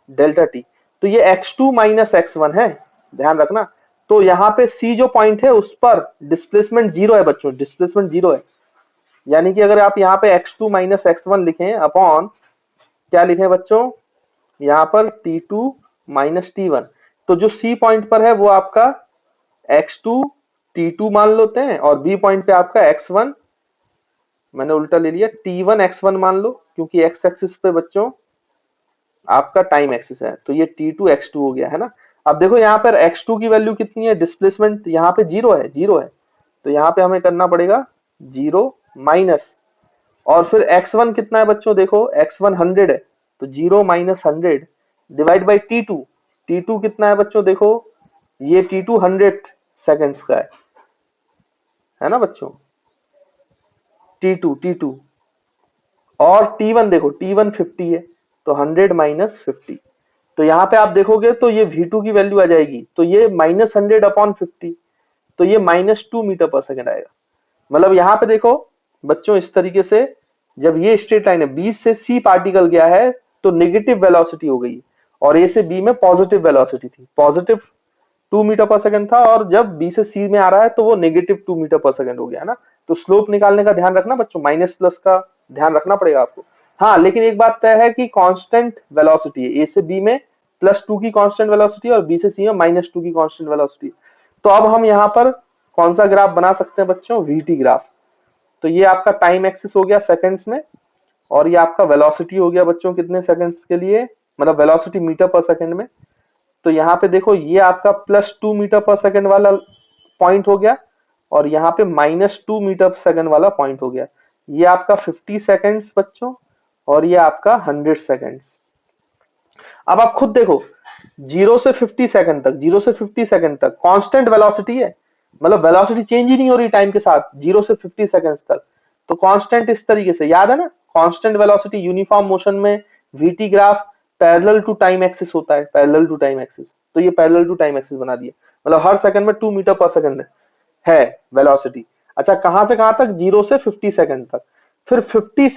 delta T. तो ये x2 माइनस x1 है, ध्यान रखना। तो यहाँ पे C जो पॉइंट है उस पर डिस्प्लेसमेंट जीरो है बच्चों, डिस्प्लेसमेंट जीरो है। यानी कि अगर आप यहाँ पे x2 माइनस x1 लिखें अपॉन क्या लिखें बच्चों, यहाँ पर t2 माइनस t1, तो जो C पॉइंट पर है वो आपका x2 t2 मान लेते हैं, और B पॉइंट पे आपका x1, मैंने उल्टा ले लिया, t1 x1 मान लो, क्योंकि x एक्सिस पे बच्चों आपका टाइम एक्सिस है, तो ये t2 x2 हो गया है ना। अब देखो यहाँ पर x2 की वैल्यू कितनी है, डिस्प्लेसमेंट यहाँ पे जीरो है, जीरो है, तो यहाँ पे हमें करना पड़ेगा जीरो माइनस, और फिर x1 कितना है बच्चों, देखो x1 100 है, तो zero minus 100 divide by t2, t2 कितना है बच्चों, देखो ये t2 100 सेकेंड्स का है ना बच्चों, t2 और t1 देखो t1 50 है, तो 100 माइनस 50, तो यहाँ पे आप देखोगे तो ये v2 की वैल्यू आ जाएगी, तो ये माइनस 100 अपॉन 50, तो ये -2 मीटर पर सेकंड आएगा। मतलब यहाँ पे देखो बच्चों इस तरीके से, जब ये स्ट्रेट लाइन है बी से सी पार्टिकल गया है तो नेगेटिव वेलोसिटी हो गई, और ए से बी में पॉजिटिव वेलोसिटी थी, पॉजिटिव 2 मीटर पर सेकंड था, और जब बी से सी में आ रहा है तो वो नेगेटिव 2 मीटर पर सेकंड हो गया है ना। तो स्लोप निकालने का ध्यान रखना बच्चों, माइनस प्लस का ध्यान रखना पड़ेगा आपको। हाँ, लेकिन एक बात तय है कि कांस्टेंट वेलोसिटी है, ए से बी में +2 की कांस्टेंट वेलोसिटी और बी से सी में -2 की कांस्टेंट वेलोसिटी। तो अब हम यहाँ पर कौन सा ग्राफ बना सकते हैं बच्चों, वीटी ग्राफ। तो ये आपका टाइम एक्सिस हो गया सेकंड्स में, और ये आपका वेलोसिटी हो गया बच्चों कितने सेकंड्स के लिए, मतलब वेलोसिटी मीटर पर सेकंड में। तो यहाँ पे देखो ये आपका +2 मीटर पर सेकंड वाला पॉइंट हो गया, और यहाँ पे -2 मीटर पर सेकंड वाला पॉइंट हो गया। ये आपका 50 सेकंड्स बच्चों, और ये आपका 100 सेकंड्स। अब आप खुद देखो, 0 से 50 सेकंड तक, 0 से 50 सेकंड तक कांस्टेंट वेलोसिटी है, मतलब वेलोसिटी चेंज ही नहीं हो रही टाइम के साथ 0 से 50 सेकंड्स तक। तो कांस्टेंट इस तरीके से याद है ना, कांस्टेंट वेलोसिटी यूनिफॉर्म मोशन में V T graph parallel to time axis होता है, पैरेलल टू टाइम एक्सिस। तो ये पैरेलल टू टाइम एक्सिस बना दिया, मतलब हर सेकंड में 2 मीटर पर सेकंड है वेलोसिटी। अच्छा, कहां से कहां तक, 0 से 50 सेकंड तक। फिर 50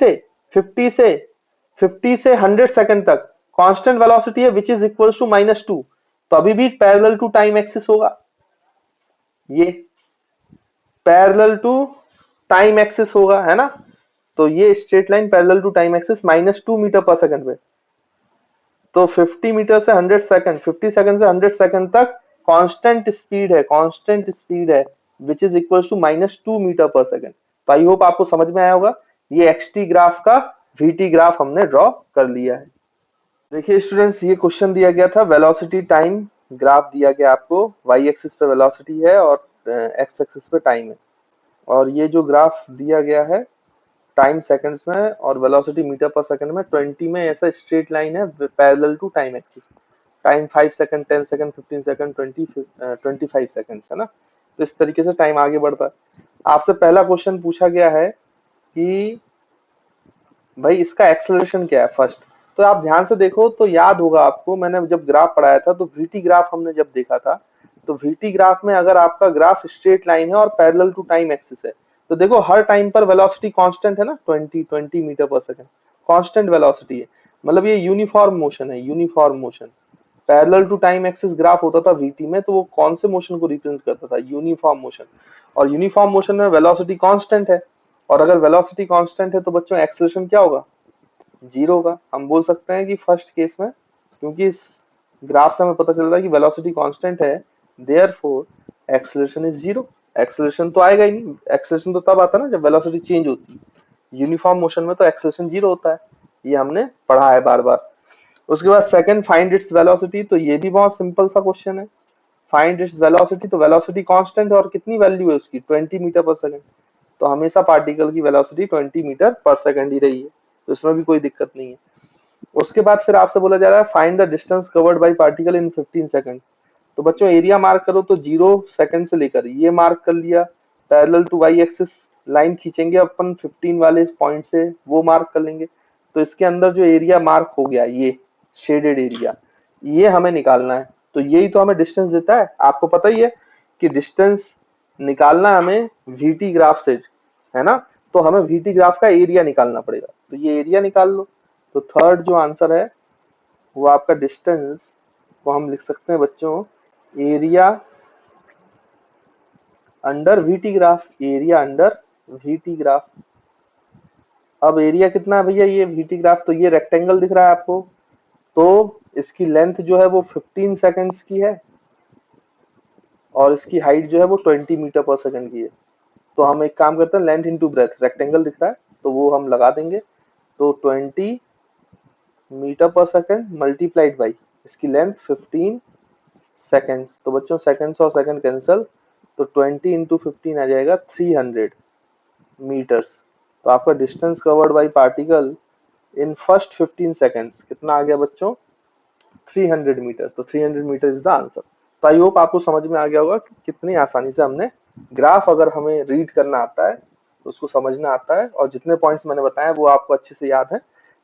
से 100 सेकंड तक कांस्टेंट वेलोसिटी है विच इज इक्वल्स टू -2, तो अभी भी पैरेलल टू टाइम एक्सिस होगा, ये पैरेलल टू टाइम एक्सिस होगा, है ना। तो ये straight line parallel to time axis -2 metre per second पे। तो 50 मीटर से 100 सेकंड, 50 सेकंड से 100 सेकंड तक कांस्टेंट स्पीड है, कांस्टेंट स्पीड है which is equals to -2 metre per second. तो आई होप आपको समझ में आया होगा। ये एक्सटी ग्राफ का वीटी ग्राफ हमने ड्रॉ कर लिया है। देखिए स्टूडेंट्स, ये क्वेश्चन दिया गया था, वेलोसिटी टाइम ग्राफ दिया गया आपको, वाई एक्सिस पे वेलोसिटी है और एक्स एक्सिस पे टाइम है, और ये जो ग्राफ दिया गया है टाइम सेकंड्स में और वेलोसिटी मीटर पर सेकंड में, 20 में ऐसा स्ट्रेट लाइन है parallel to time axis. Time 5 second, 10 second, 15 second, 25 seconds, है ना। तो इस तरीके से टाइम आगे बढ़ता है। आपसे पहला क्वेश्चन पूछा गया है कि भाई इसका एक्सेलरेशन क्या है फर्स्ट। तो आप ध्यान से देखो तो याद होगा आपको, मैंने जब ग्राफ पढ़ाया था तो वीटी ग्राफ हमने जब देखा था, तो वीटी ग्राफ में अगर आपका ग्राफ स्ट्रेट लाइन है और पैरेलल टू टाइम एक्सिस है, तो देखो हर टाइम पर वेलोसिटी कांस्टेंट है ना, 20 metre per second constant velocity है, मतलब ये यूनिफॉर्म मोशन है, uniform motion. Parallel to time axis graph होता था वीटी में, तो वो कौन से मोशन को रिप्रेजेंट करता था, यूनिफॉर्म मोशन। और यूनिफॉर्म मोशन में वेलोसिटी कांस्टेंट है, और अगर वेलोसिटी कांस्टेंट है तो बच्चों एक्सेलरेशन क्या होगा, जीरो होगा। हम बोल सकते हैं कि फर्स्ट केस में, क्योंकि इस ग्राफ से हमें पता चल रहा है कि वेलोसिटी कांस्टेंट है, therefore acceleration is zero. Acceleration तो आएगा ही नहीं, एक्सेलरेशन तो तब आता है ना जब वेलोसिटी चेंज होती है, यूनिफॉर्म मोशन में तो एक्सेलरेशन जीरो होता है, ये हमने पढ़ा है बार बार। उसके बाद सेकंड, फाइंड इट्स वेलोसिटी, तो ये भी बहुत सिंपल सा क्वेश्चन है। फाइंड इट्स वेलोसिटी, तो वेलोसिटी कांस्टेंट है और कितनी वैल्यू है उसकी, 20 मीटर पर सेकंड। तो हमेशा पार्टिकल की वेलोसिटी 20 मीटर पर सेकंड ही रही है, तो इसमें भी कोई दिक्कत नहीं है। उसके बाद फिर आपसे बोला जा रहा है find the distance covered by particle in 15 seconds. तो बच्चों एरिया मार्क करो, तो 0 सेकंड से लेकर ये मार्क कर लिया, parallel to Y axis line खींचेंगे अपन 15 वाले पॉइंट से, वो मार्क कर लेंगे। तो इसके अंदर जो एरिया मार्क हो गया, ये शेडेड एरिया, ये हमें निकालना है। तो यही तो हमें डिस्टेंस देता है, आपको पता ही है कि डिस्टेंस निकालना हमें वीटी ग्राफ से, है ना। तो हमें वीटी ग्राफ का एरिया निकालना पड़ेगा। तो ये एरिया निकाल लो। तो थर्ड जो आंसर है वो आपका डिस्टेंस को हम लिख सकते हैं बच्चों area under VT graph, area under VT graph. अब एरिया कितना है भैया, ये वीटी ग्राफ, तो ये रेक्टेंगल दिख रहा है आपको, तो इसकी लेंथ जो है वो 15 सेकेंड्स की है और इसकी हाइट जो है वो 20 मीटर पर सेकंड की है। तो हम एक काम करते हैं, लेंथ इंटू ब्रेथ, रेक्टेंगल दिख रहा है तो वो हम लगा देंगे, तो 20 metre per second multiplied by इसकी लेंथ 15 सेकेंड्स। तो बच्चों सेकेंड्स और सेकंड कैंसल, तो 20 इंटू 15 आ जाएगा 300 मीटर्स। तो आपका distance covered by particle in first 15 seconds कितना आ गया बच्चों, 300 मीटर। तो 300 मीटर इज द आंसर। तो आई होप आपको समझ में आ गया होगा कि कितनी आसानी से हमने ग्राफ, अगर हमें रीड करना आता है तो उसको समझना आता है और जितने पॉइंट्स मैंने बताए वो आपको अच्छे से याद है,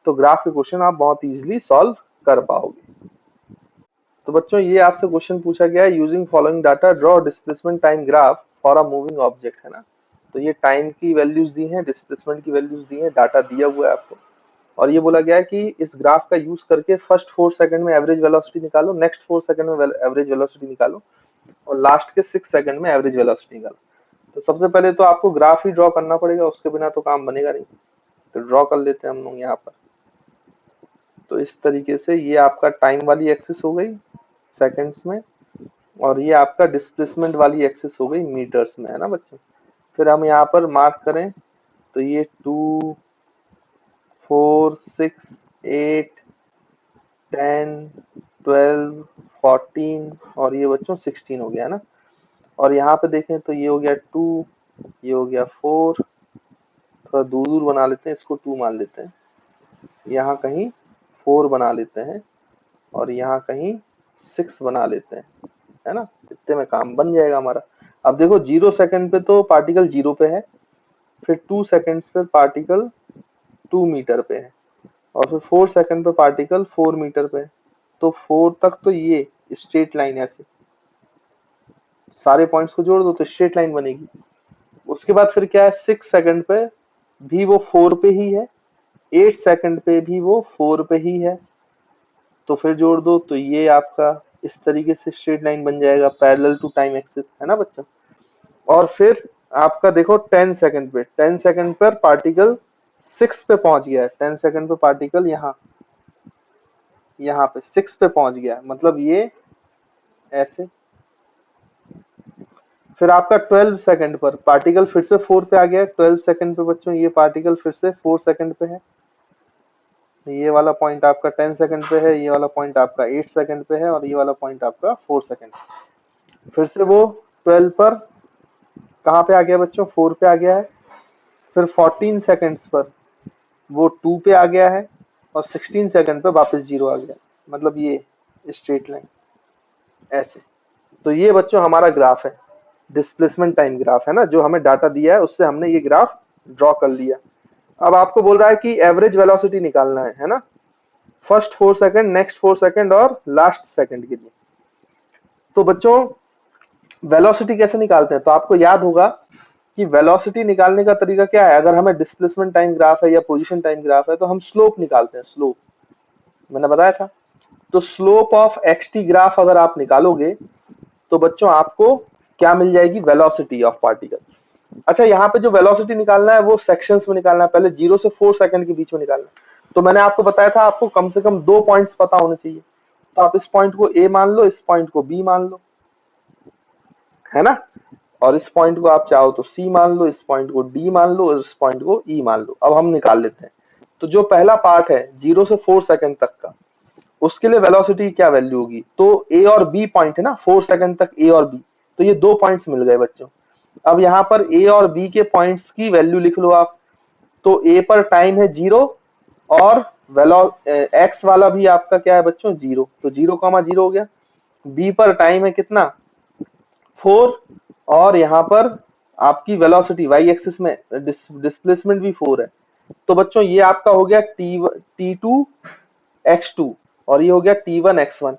तो ग्राफ के क्वेश्चन आप बहुत इजीली सॉल्व कर पाओगे। तो बच्चों ये आपसे क्वेश्चन पूछा गया है, using following data draw displacement time graph for a moving object, है ना। तो ये टाइम की वैल्यूज दी हैं, डिस्प्लेसमेंट की वैल्यूज दी हैं, डाटा दिया हुआ है आपको, और ये बोला गया है कि इस ग्राफ का यूज करके फर्स्ट 4 सेकंड में एवरेज वेलोसिटी निकालो, नेक्स्ट 4 सेकंड में एवरेज वेलोसिटी निकालो और लास्ट के 6 सेकंड में एवरेज वेलोसिटी निकालो। तो सबसे पहले तो आपको ग्राफ ही ड्रॉ करना पड़ेगा, उसके बिना तो काम बनेगा नहीं। तो ड्रॉ कर लेते हैं हम लोग यहाँ पर। तो इस तरीके से ये आपका टाइम वाली एक्सिस हो गई सेकंड्स में, और ये आपका डिस्प्लेसमेंट वाली एक्सिस हो गई मीटर्स में, है ना बच्चों। फिर हम यहाँ पर मार्क करें तो ये 2, 4, 6, 8, 10, 12, 14 और ये बच्चों 16 हो गया ना। और यहाँ पे देखें तो ये हो गया 2, ये हो गया 4, थोड़ा दूर दूर बना लेते हैं, इसको 2 मान लेते हैं, यहाँ कहीं 4 बना लेते हैं और यहाँ कहीं 6 बना लेते हैं, है ना। इतने में काम बन जाएगा हमारा। अब देखो 0 सेकंड पे तो पार्टिकल 0 पे है, फिर 2 सेकंड्स पे पार्टिकल 2 मीटर पे है, और फिर 4 सेकंड पे पार्टिकल 4 मीटर पे है। तो 4 तक तो ये स्ट्रेट लाइन ऐसे सारे पॉइंट्स को जोड़ दो तो स्ट्रेट लाइन बनेगी। उसके बाद फिर क्या है, 6 सेकंड पे भी वो 4 पे ही है, 8 सेकंड पे भी वो 4 पे ही है, तो फिर जोड़ दो तो ये आपका इस तरीके से स्ट्रेट लाइन बन जाएगा पैरेलल टू टाइम एक्सिस, है ना बच्चों। और फिर आपका देखो 10 सेकंड पे, 10 सेकंड पर पार्टिकल 6 पे पहुंच गया है, 10 सेकंड पे पार्टिकल यहाँ पे 6 पे पहुंच गया है, मतलब ये ऐसे। फिर आपका 12 सेकंड पर पार्टिकल फिर से 4 पे आ गया है, 12 सेकंड पे बच्चों ये पार्टिकल फिर से 4 सेकंड पे है, ये वाला पॉइंट आपका 10 सेकंड पे है, ये वाला पॉइंट आपका 8 सेकंड पे है और ये वाला पॉइंट आपका 4 सेकंड। फिर से वो 12 पर कहाँ पे आ गया बच्चों, 4 पे आ गया है। फिर 14 सेकंड्स पर वो 2 पे आ गया है और 16 सेकंड पे वापस 0 आ गया, मतलब ये स्ट्रेट लाइन ऐसे। तो ये बच्चों हमारा ग्राफ है, डिस्प्लेसमेंट टाइम ग्राफ, है ना, जो हमें डाटा दिया है उससे हमने ये ग्राफ ड्रॉ कर लिया। अब आपको बोल रहा है कि एवरेज वेलोसिटी निकालना है ना, फर्स्ट 4 सेकंड, नेक्स्ट 4 सेकंड और लास्ट सेकंड के लिए। तो बच्चों वेलोसिटी कैसे निकालते हैं, तो आपको याद होगा कि वेलोसिटी निकालने का तरीका क्या है। अगर हमें डिस्प्लेसमेंट टाइम ग्राफ है या पोजीशन टाइम ग्राफ है तो हम स्लोप निकालते हैं, स्लोप मैंने बताया था। तो स्लोप ऑफ एक्सटी ग्राफ अगर आप निकालोगे तो बच्चों आपको क्या मिल जाएगी, वेलोसिटी ऑफ पार्टिकल। अच्छा यहाँ पे जो वेलोसिटी निकालना है वो सेक्शंस में निकालना है, पहले 0 से 4 सेकंड के बीच में निकालना है। तो मैंने आपको बताया था आपको कम से कम 2 पॉइंट्स पता होने चाहिए, तो आप इस पॉइंट को ए मान लो, इस पॉइंट को बी मान लो, है ना, और इस पॉइंट को आप चाहो तो सी मान लो, इस पॉइंट को डी मान लो और इस पॉइंट को ई मान लो। अब हम निकाल लेते हैं। तो जो पहला पार्ट है 0 से 4 सेकंड तक का, उसके लिए वेलोसिटी क्या वैल्यू होगी, तो ए और बी पॉइंट है ना, 4 सेकंड तक ए और बी, तो ये 2 पॉइंट्स मिल गए बच्चों। अब यहाँ पर ए और बी के पॉइंट्स की वैल्यू लिख लो आप। तो ए पर टाइम है 0 और एक्स वाला भी आपका क्या है बच्चों 0, तो 0,0 हो गया। बी पर टाइम है कितना 4 और यहाँ पर आपकी वेलोसिटी वाई एक्सिस में डिस्प्लेसमेंट भी 4 है। तो बच्चों ये आपका हो गया t2 x2 और ये हो गया t1 x1।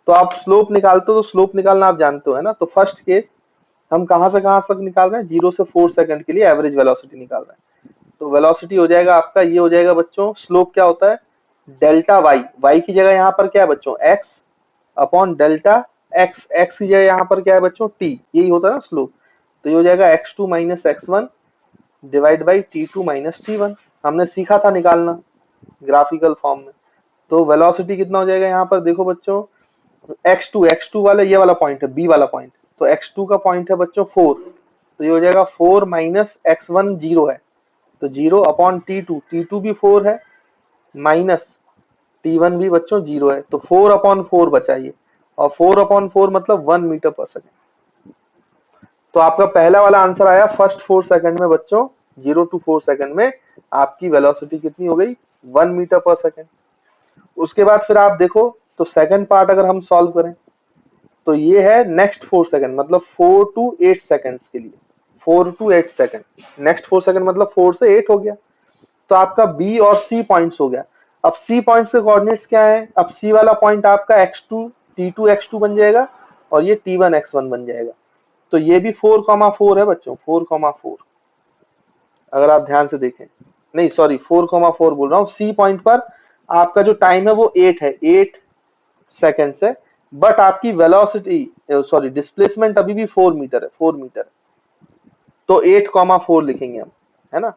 तो आप स्लोप निकालते हो तो स्लोप निकालना आप जानते हो, है ना। तो फर्स्ट केस हम कहां से कहां तक निकाल रहे हैं, 0 से 4 सेकंड के लिए एवरेज वेलोसिटी निकाल रहे हैं। तो वेलोसिटी हो जाएगा आपका, ये हो जाएगा बच्चों, स्लोप क्या होता है, डेल्टा वाई, वाई की जगह यहाँ पर क्या है बच्चों, x upon delta x, x की जगह यहाँ पर क्या है बच्चों, टी, यही होता है ना स्लोप। तो ये हो जाएगा x2 minus x1 divide by t2 minus t1, हमने सीखा था निकालना ग्राफिकल फॉर्म में। तो वेलोसिटी कितना हो जाएगा यहाँ पर, देखो बच्चों, x2 वाला ये वाला पॉइंट है, b वाला पॉइंट, तो x2 का पॉइंट है बच्चों 4, तो ये हो जाएगा 4 माइनस x1 जीरो है, तो जीरो अपॉन t2, t2 भी 4 है, माइनस t1 भी बच्चों जीरो है, तो 4 अपॉन 4 बचा ये, और 4 अपॉन 4 मतलब 1 मीटर पर सेकेंड। तो आपका पहला वाला आंसर आया फर्स्ट 4 सेकंड में बच्चों, 0 to 4 सेकंड में आपकी वेलोसिटी कितनी हो गई, 1 मीटर पर सेकंड। उसके बाद फिर आप देखो तो सेकंड पार्ट अगर हम सॉल्व करें तो ये है नेक्स्ट 4 सेकंड, मतलब 4 to 8 सेकंड्स के लिए, 4 to 8 सेकंड, नेक्स्ट 4 सेकंड मतलब 4 से 8 हो गया। तो आपका बी और सी पॉइंट्स हो गया। अब सी पॉइंट्स के कोऑर्डिनेट्स क्या है, अब सी वाला पॉइंट आपका x2 t2 x2 बन जाएगा, और ये t1 x1 बन जाएगा। तो ये भी 4,4 है बच्चों, 4,4, अगर आप ध्यान से देखें, नहीं सॉरी 4,4 बोल रहा हूँ। सी पॉइंट पर आपका जो टाइम है वो 8 है, 8 सेकेंड्स है, बट आपकी वेलोसिटी सॉरी डिस्प्लेसमेंट अभी भी 4 मीटर है, 4 मीटर, तो 8,4 लिखेंगे हम, है ना।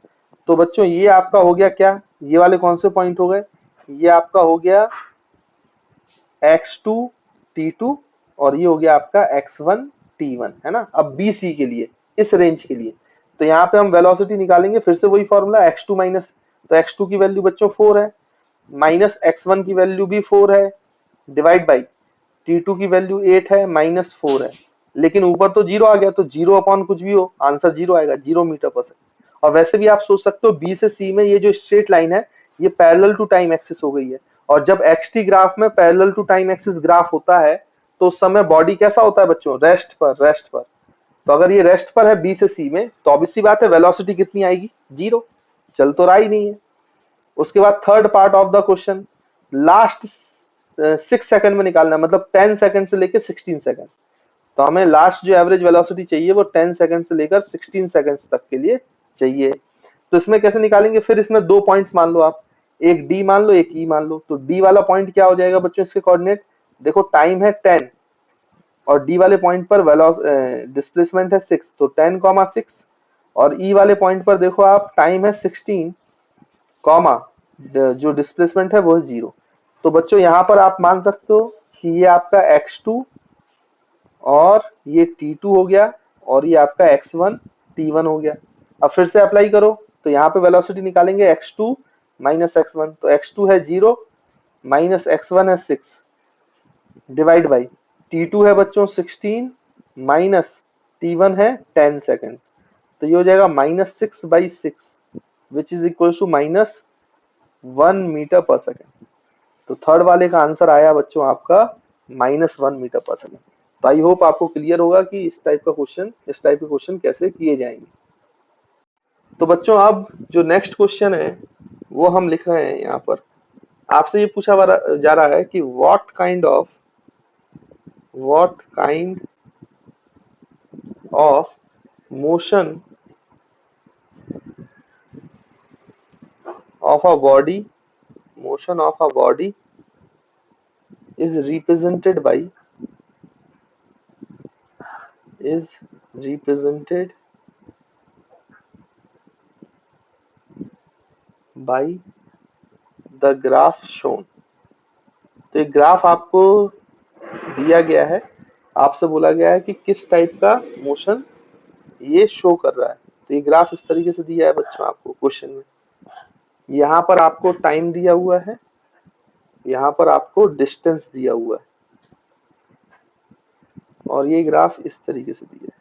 तो बच्चों ये आपका हो गया क्या, ये वाले कौन से पॉइंट हो गए, ये आपका हो गया x2 t2, और ये हो गया आपका x1 t1, है ना। अब बी सी के लिए, इस रेंज के लिए, तो यहाँ पे हम वेलोसिटी निकालेंगे, फिर से वही फॉर्मूला x2 माइनस, तो x2 की वैल्यू बच्चों 4 है, माइनस x1 की वैल्यू भी 4 है, डिवाइड बाई t2 की वैल्यू 8 है, माइनस 4 है, लेकिन ऊपर तो जीरो आ गया, तो जीरो अपॉन कुछ भी हो आंसर जीरो आएगा, 0 मीटर पर सेकंड। और वैसे भी आप सोच सकते हो बी से सी में ये जो स्ट्रेट लाइन है ये पैरेलल टू टाइम एक्सिस हो गई है, और जब एक्सटी ग्राफ में parallel to time axis graph होता है तो उस समय बॉडी कैसा होता है बच्चों, रेस्ट पर, रेस्ट पर। तो अगर ये रेस्ट पर है बी से सी में, तो ऑब्वियस सी बात है वेलोसिटी कितनी आएगी, जीरो, चल तो रहा ही नहीं है। उसके बाद third part of the question, last 6 second में निकालना है, मतलब 10 सेकंड से लेकर 16 सेकंड। तो हमें लास्ट जो एवरेज वेलोसिटी चाहिए वो 10 सेकंड से लेकर 16 सेकंड्स तक के लिए चाहिए। तो इसमें कैसे निकालेंगे, फिर इसमें दो पॉइंट्स मान लो आप, एक डी मान लो, एक ई मान लो। तो डी वाला पॉइंट क्या हो जाएगा बच्चों, इसके कोऑर्डिनेट देखो, टाइम है 10 और डी वाले पॉइंट पर डिस्प्लेसमेंट है 6, तो 10,6, और ई वाले पॉइंट पर देखो आप टाइम है 16, कॉमा जो डिस्प्लेसमेंट है वो है 0। तो बच्चों यहाँ पर आप मान सकते हो कि ये आपका x2 और ये t2 हो गया, और ये आपका x1 t1 हो गया। अब फिर से अप्लाई करो, तो यहाँ पे वेलोसिटी निकालेंगे x2 माइनस x1, तो x2 है 0 माइनस x1 है 6, डिवाइड बाई t2 है बच्चों 16 माइनस t1 है 10 सेकेंड्स, तो ये हो जाएगा minus 6/6 which is equal to minus 1 metre per second. तो थर्ड वाले का आंसर आया बच्चों आपका माइनस 1 मीटर पर सेकेंड। तो आई होप आपको क्लियर होगा कि इस टाइप के क्वेश्चन कैसे किए जाएंगे। तो बच्चों अब जो नेक्स्ट क्वेश्चन है वो हम लिख रहे हैं यहाँ पर, आपसे ये पूछा जा रहा है कि what kind of motion of a body is represented by the graph shown। तो एक ग्राफ आपको दिया गया है, आपसे बोला गया है कि किस टाइप का मोशन ये शो कर रहा है। तो ये ग्राफ इस तरीके से दिया है बच्चों आपको क्वेश्चन में, यहाँ पर आपको टाइम दिया हुआ है, यहाँ पर आपको डिस्टेंस दिया हुआ है, और ये ग्राफ इस तरीके से दिया है।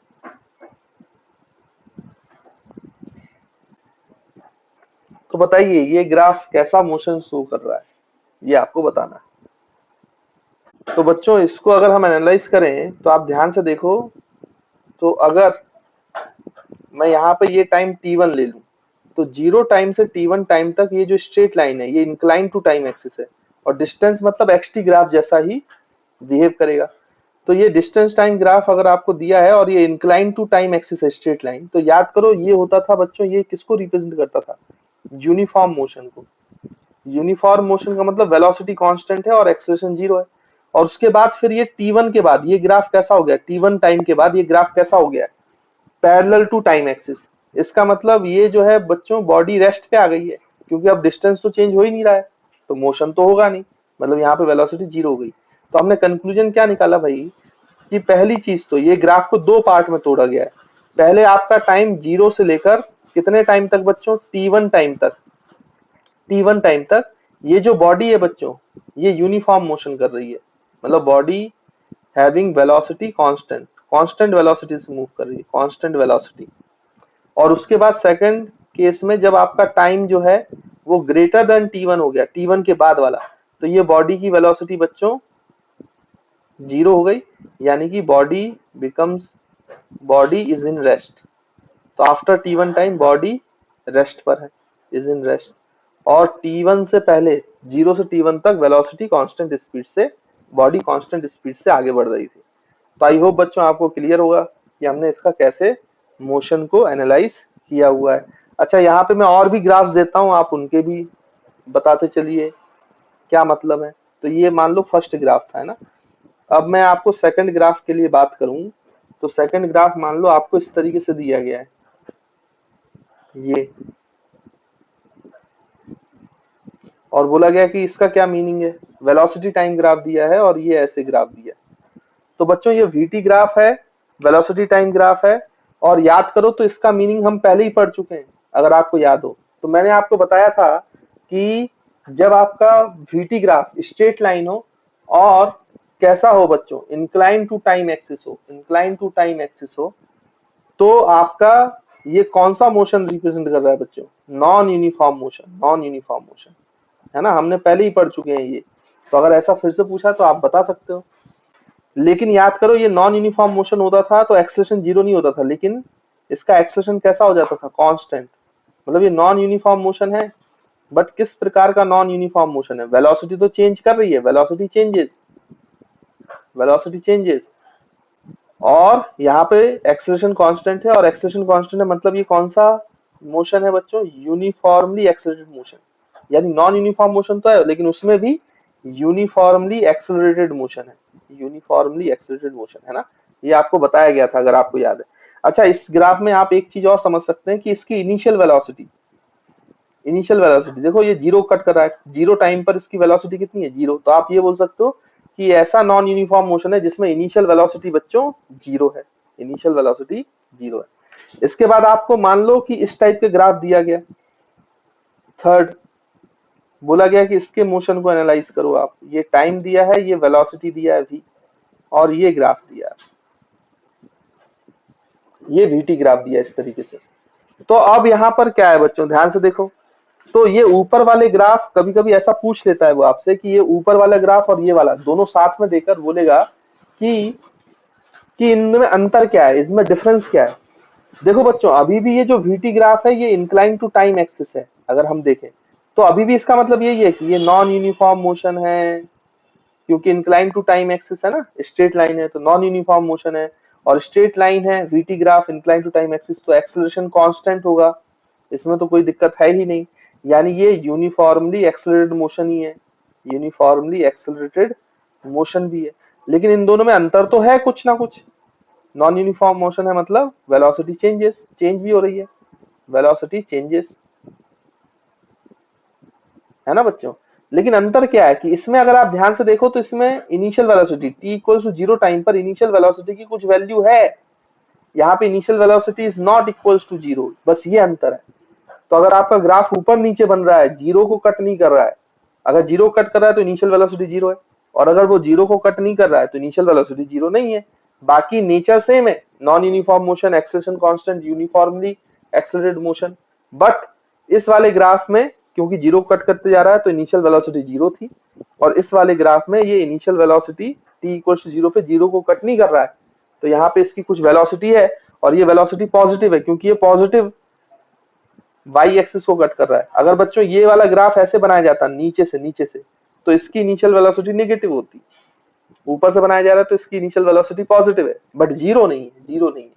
तो बताइए ये ग्राफ कैसा मोशन शो कर रहा है, ये आपको बताना है। तो बच्चों इसको अगर हम एनालाइज करें तो आप ध्यान से देखो, तो अगर मैं यहाँ पे ये टाइम t1 ले लूं, तो 0 टाइम से t1 टाइम तक ये जो स्ट्रेट लाइन है ये इंक्लाइन टू टाइम एक्सिस है, और डिस्टेंस मतलब xt ग्राफ जैसा ही बिहेव करेगा। तो ये डिस्टेंस टाइम ग्राफ अगर आपको दिया है और ये इंक्लाइन टू टाइम एक्सिस है स्ट्रेट लाइन, तो याद करो ये होता था बच्चों, ये किसको रिप्रेजेंट करता था? यूनिफॉर्म मोशन को। यूनिफॉर्म मोशन का मतलब वेलोसिटी कांस्टेंट है और एक्सेलरेशन जीरो है। और उसके बाद फिर ये T1 के बाद ये ग्राफ कैसा हो गया? T1 टाइम के बाद ये ग्राफ कैसा हो गया? Parallel to time axis. इसका मतलब ये जो है बच्चों बॉडी रेस्ट पे आ गई है, क्योंकि अब डिस्टेंस तो चेंज हो ही नहीं रहा है, तो मोशन तो होगा नहीं, मतलब यहाँ पे वेलोसिटी जीरो हो गई। तो हमने कंक्लूजन क्या निकाला भाई कि पहली चीज तो ये ग्राफ को दो पार्ट में तोड़ा गया है। पहले आपका टाइम जीरो से लेकर कितने टाइम तक बच्चों? T1 टाइम तक। T1 टाइम तक ये जो बॉडी है बच्चों, ये यूनिफॉर्म मोशन कर रही है, मतलब body having velocity constant, constant velocity से मूव कर रही है, कांस्टेंट वेलोसिटी। और उसके बाद सेकंड केस में जब आपका टाइम जो है वो ग्रेटर देन T1 हो गया, T1 के बाद वाला, तो ये बॉडी की वेलोसिटी बच्चों जीरो हो गई, यानी कि बॉडी इज इन रेस्ट। तो after T1 time body rest पर है, इज इन रेस्ट। और T1 से पहले, जीरो से T1 तक वेलोसिटी कांस्टेंट स्पीड से, बॉडी कांस्टेंट स्पीड से आगे बढ़ रही थी। तो आई होप बच्चों आपको क्लियर होगा कि हमने इसका कैसे मोशन को एनालाइज किया हुआ है। अच्छा, यहाँ पे मैं और भी ग्राफ्स देता हूँ, आप उनके भी बताते चलिए क्या मतलब है। तो ये मान लो फर्स्ट ग्राफ था, है ना। अब मैं आपको सेकंड ग्राफ के लिए बात करूं, तो सेकंड ग्राफ मान लो आपको इस तरीके से दिया गया है, ये, और बोला गया कि इसका क्या मीनिंग है, वेलोसिटी टाइम ग्राफ दिया है और ये ऐसे ग्राफ दिया है। तो बच्चों ये VT ग्राफ है, वेलोसिटी टाइम ग्राफ है, और याद करो तो इसका मीनिंग हम पहले ही पढ़ चुके हैं, अगर आपको याद हो तो मैंने आपको बताया था कि जब आपका VT ग्राफ स्ट्रेट लाइन हो और कैसा हो बच्चों, इंक्लाइन टू टाइम एक्सिस हो, इंक्लाइन टू टाइम एक्सिस हो, तो आपका ये कौन सा मोशन रिप्रेजेंट कर रहा है बच्चों? Non uniform motion, non uniform motion, है ना, हमने पहले ही पढ़ चुके हैं ये। तो अगर ऐसा फिर से पूछा तो आप बता सकते हो। लेकिन याद करो ये नॉन यूनिफॉर्म मोशन होता था तो एक्सेलरेशन जीरो नहीं होता था, लेकिन इसका एक्सेलरेशन कैसा हो जाता था? कांस्टेंट। मतलब ये नॉन यूनिफॉर्म मोशन है, बट किस प्रकार का नॉन यूनिफॉर्म मोशन है? वेलोसिटी तो चेंज कर रही है, वेलोसिटी चेंजेस, वेलोसिटी चेंजेस, और यहाँ पे एक्सेलरेशन कांस्टेंट है, और एक्सेलरेशन कांस्टेंट है मतलब ये कौन सा मोशन है बच्चों? Uniformly accelerated motion. यानी नॉन यूनिफॉर्म मोशन तो है, लेकिन उसमें भी यूनिफॉर्मली एक्सेलरेटेड मोशन है, यूनिफॉर्मली एक्सेलरेटेड मोशन, है ना। ये आपको बताया गया था अगर आपको याद है। अच्छा, इस ग्राफ में आप एक चीज और समझ सकते हैं कि इसकी इनिशियल वेलोसिटी, इनिशियल वेलोसिटी देखो, ये जीरो कट कर रहा है, जीरो टाइम पर इसकी वेलोसिटी कितनी है? जीरो। तो आप ये बोल सकते हो कि ऐसा नॉन यूनिफॉर्म मोशन है जिसमें इनिशियल वेलोसिटी बच्चों जीरो है, इनिशियल वेलोसिटी जीरो है। इसके बाद आपको मान लो कि इस टाइप के ग्राफ दिया गया, थर्ड बोला गया कि इसके मोशन को एनालाइज करो आप, ये टाइम दिया है, ये वेलोसिटी दिया है v, और ये ग्राफ दिया है, ये VT ग्राफ दिया है इस तरीके से। तो अब यहाँ पर क्या है बच्चों, ध्यान से देखो, तो ये ऊपर वाले ग्राफ कभी कभी ऐसा पूछ लेता है वो आपसे कि ये ऊपर वाला ग्राफ और ये वाला दोनों साथ में देकर बोलेगा कि इनमें अंतर क्या है, इसमें डिफरेंस क्या है। देखो बच्चों, अभी भी ये जो VT ग्राफ है ये इंक्लाइन टू टाइम एक्सिस है, अगर हम देखें तो अभी भी इसका मतलब यही है कि ये नॉन यूनिफॉर्म मोशन है, क्योंकि इंक्लाइन टू टाइम एक्सिस है ना, स्ट्रेट लाइन है तो नॉन यूनिफॉर्म मोशन है, और स्ट्रेट लाइन है VT graph incline to time axis, तो एक्सेलरेशन कांस्टेंट होगा, इसमें तो कोई दिक्कत है ही नहीं, यानी ये यूनिफॉर्मली एक्सेलरेटेड मोशन ही है, यूनिफॉर्मली एक्सेलरेटेड मोशन भी है। लेकिन इन दोनों में अंतर तो है कुछ ना कुछ, नॉन यूनिफॉर्म मोशन है मतलब वेलोसिटी चेंजेस, चेंज भी हो रही है, वेलोसिटी चेंजेस, है ना बच्चों। लेकिन अंतर क्या है कि इसमें अगर आप ध्यान से देखो तो इसमें initial velocity t equals to zero time पर इनिशियल वेलोसिटी की कुछ वैल्यू है, यहाँ पे initial velocity is not equals to zero, बस ये अंतर है। तो अगर आपका ग्राफ ऊपर नीचे बन रहा है, जीरो को कट नहीं कर रहा है, अगर जीरो कट कर रहा है तो इनिशियल वेलोसिटी जीरो है, और अगर वो जीरो को कट नहीं कर रहा है तो इनिशियल वेलोसिटी जीरो नहीं है। बाकी नेचर सेम है, non uniform motion, acceleration constant, uniformly accelerated motion. But इस वाले ग्राफ में क्योंकि जीरो कट करते जा रहा है तो इनिशियल वेलोसिटी जीरो थी, और इस वाले ग्राफ में ये initial velocity t equals to zero पे जीरो को कट नहीं कर रहा है, तो यहाँ पे इसकी कुछ वेलोसिटी है, और ये वेलोसिटी पॉजिटिव है क्योंकि ये पॉजिटिव वाई एक्सिस को कट कर रहा है। अगर बच्चों ये वाला ग्राफ ऐसे बनाया जाता नीचे से, तो इसकी इनिशियल वेलोसिटी नेगेटिव होती, ऊपर से बनाया जा रहा है तो इसकी इनिशियल वेलोसिटी पॉजिटिव है, बट जीरो नहीं है, जीरो नहीं है।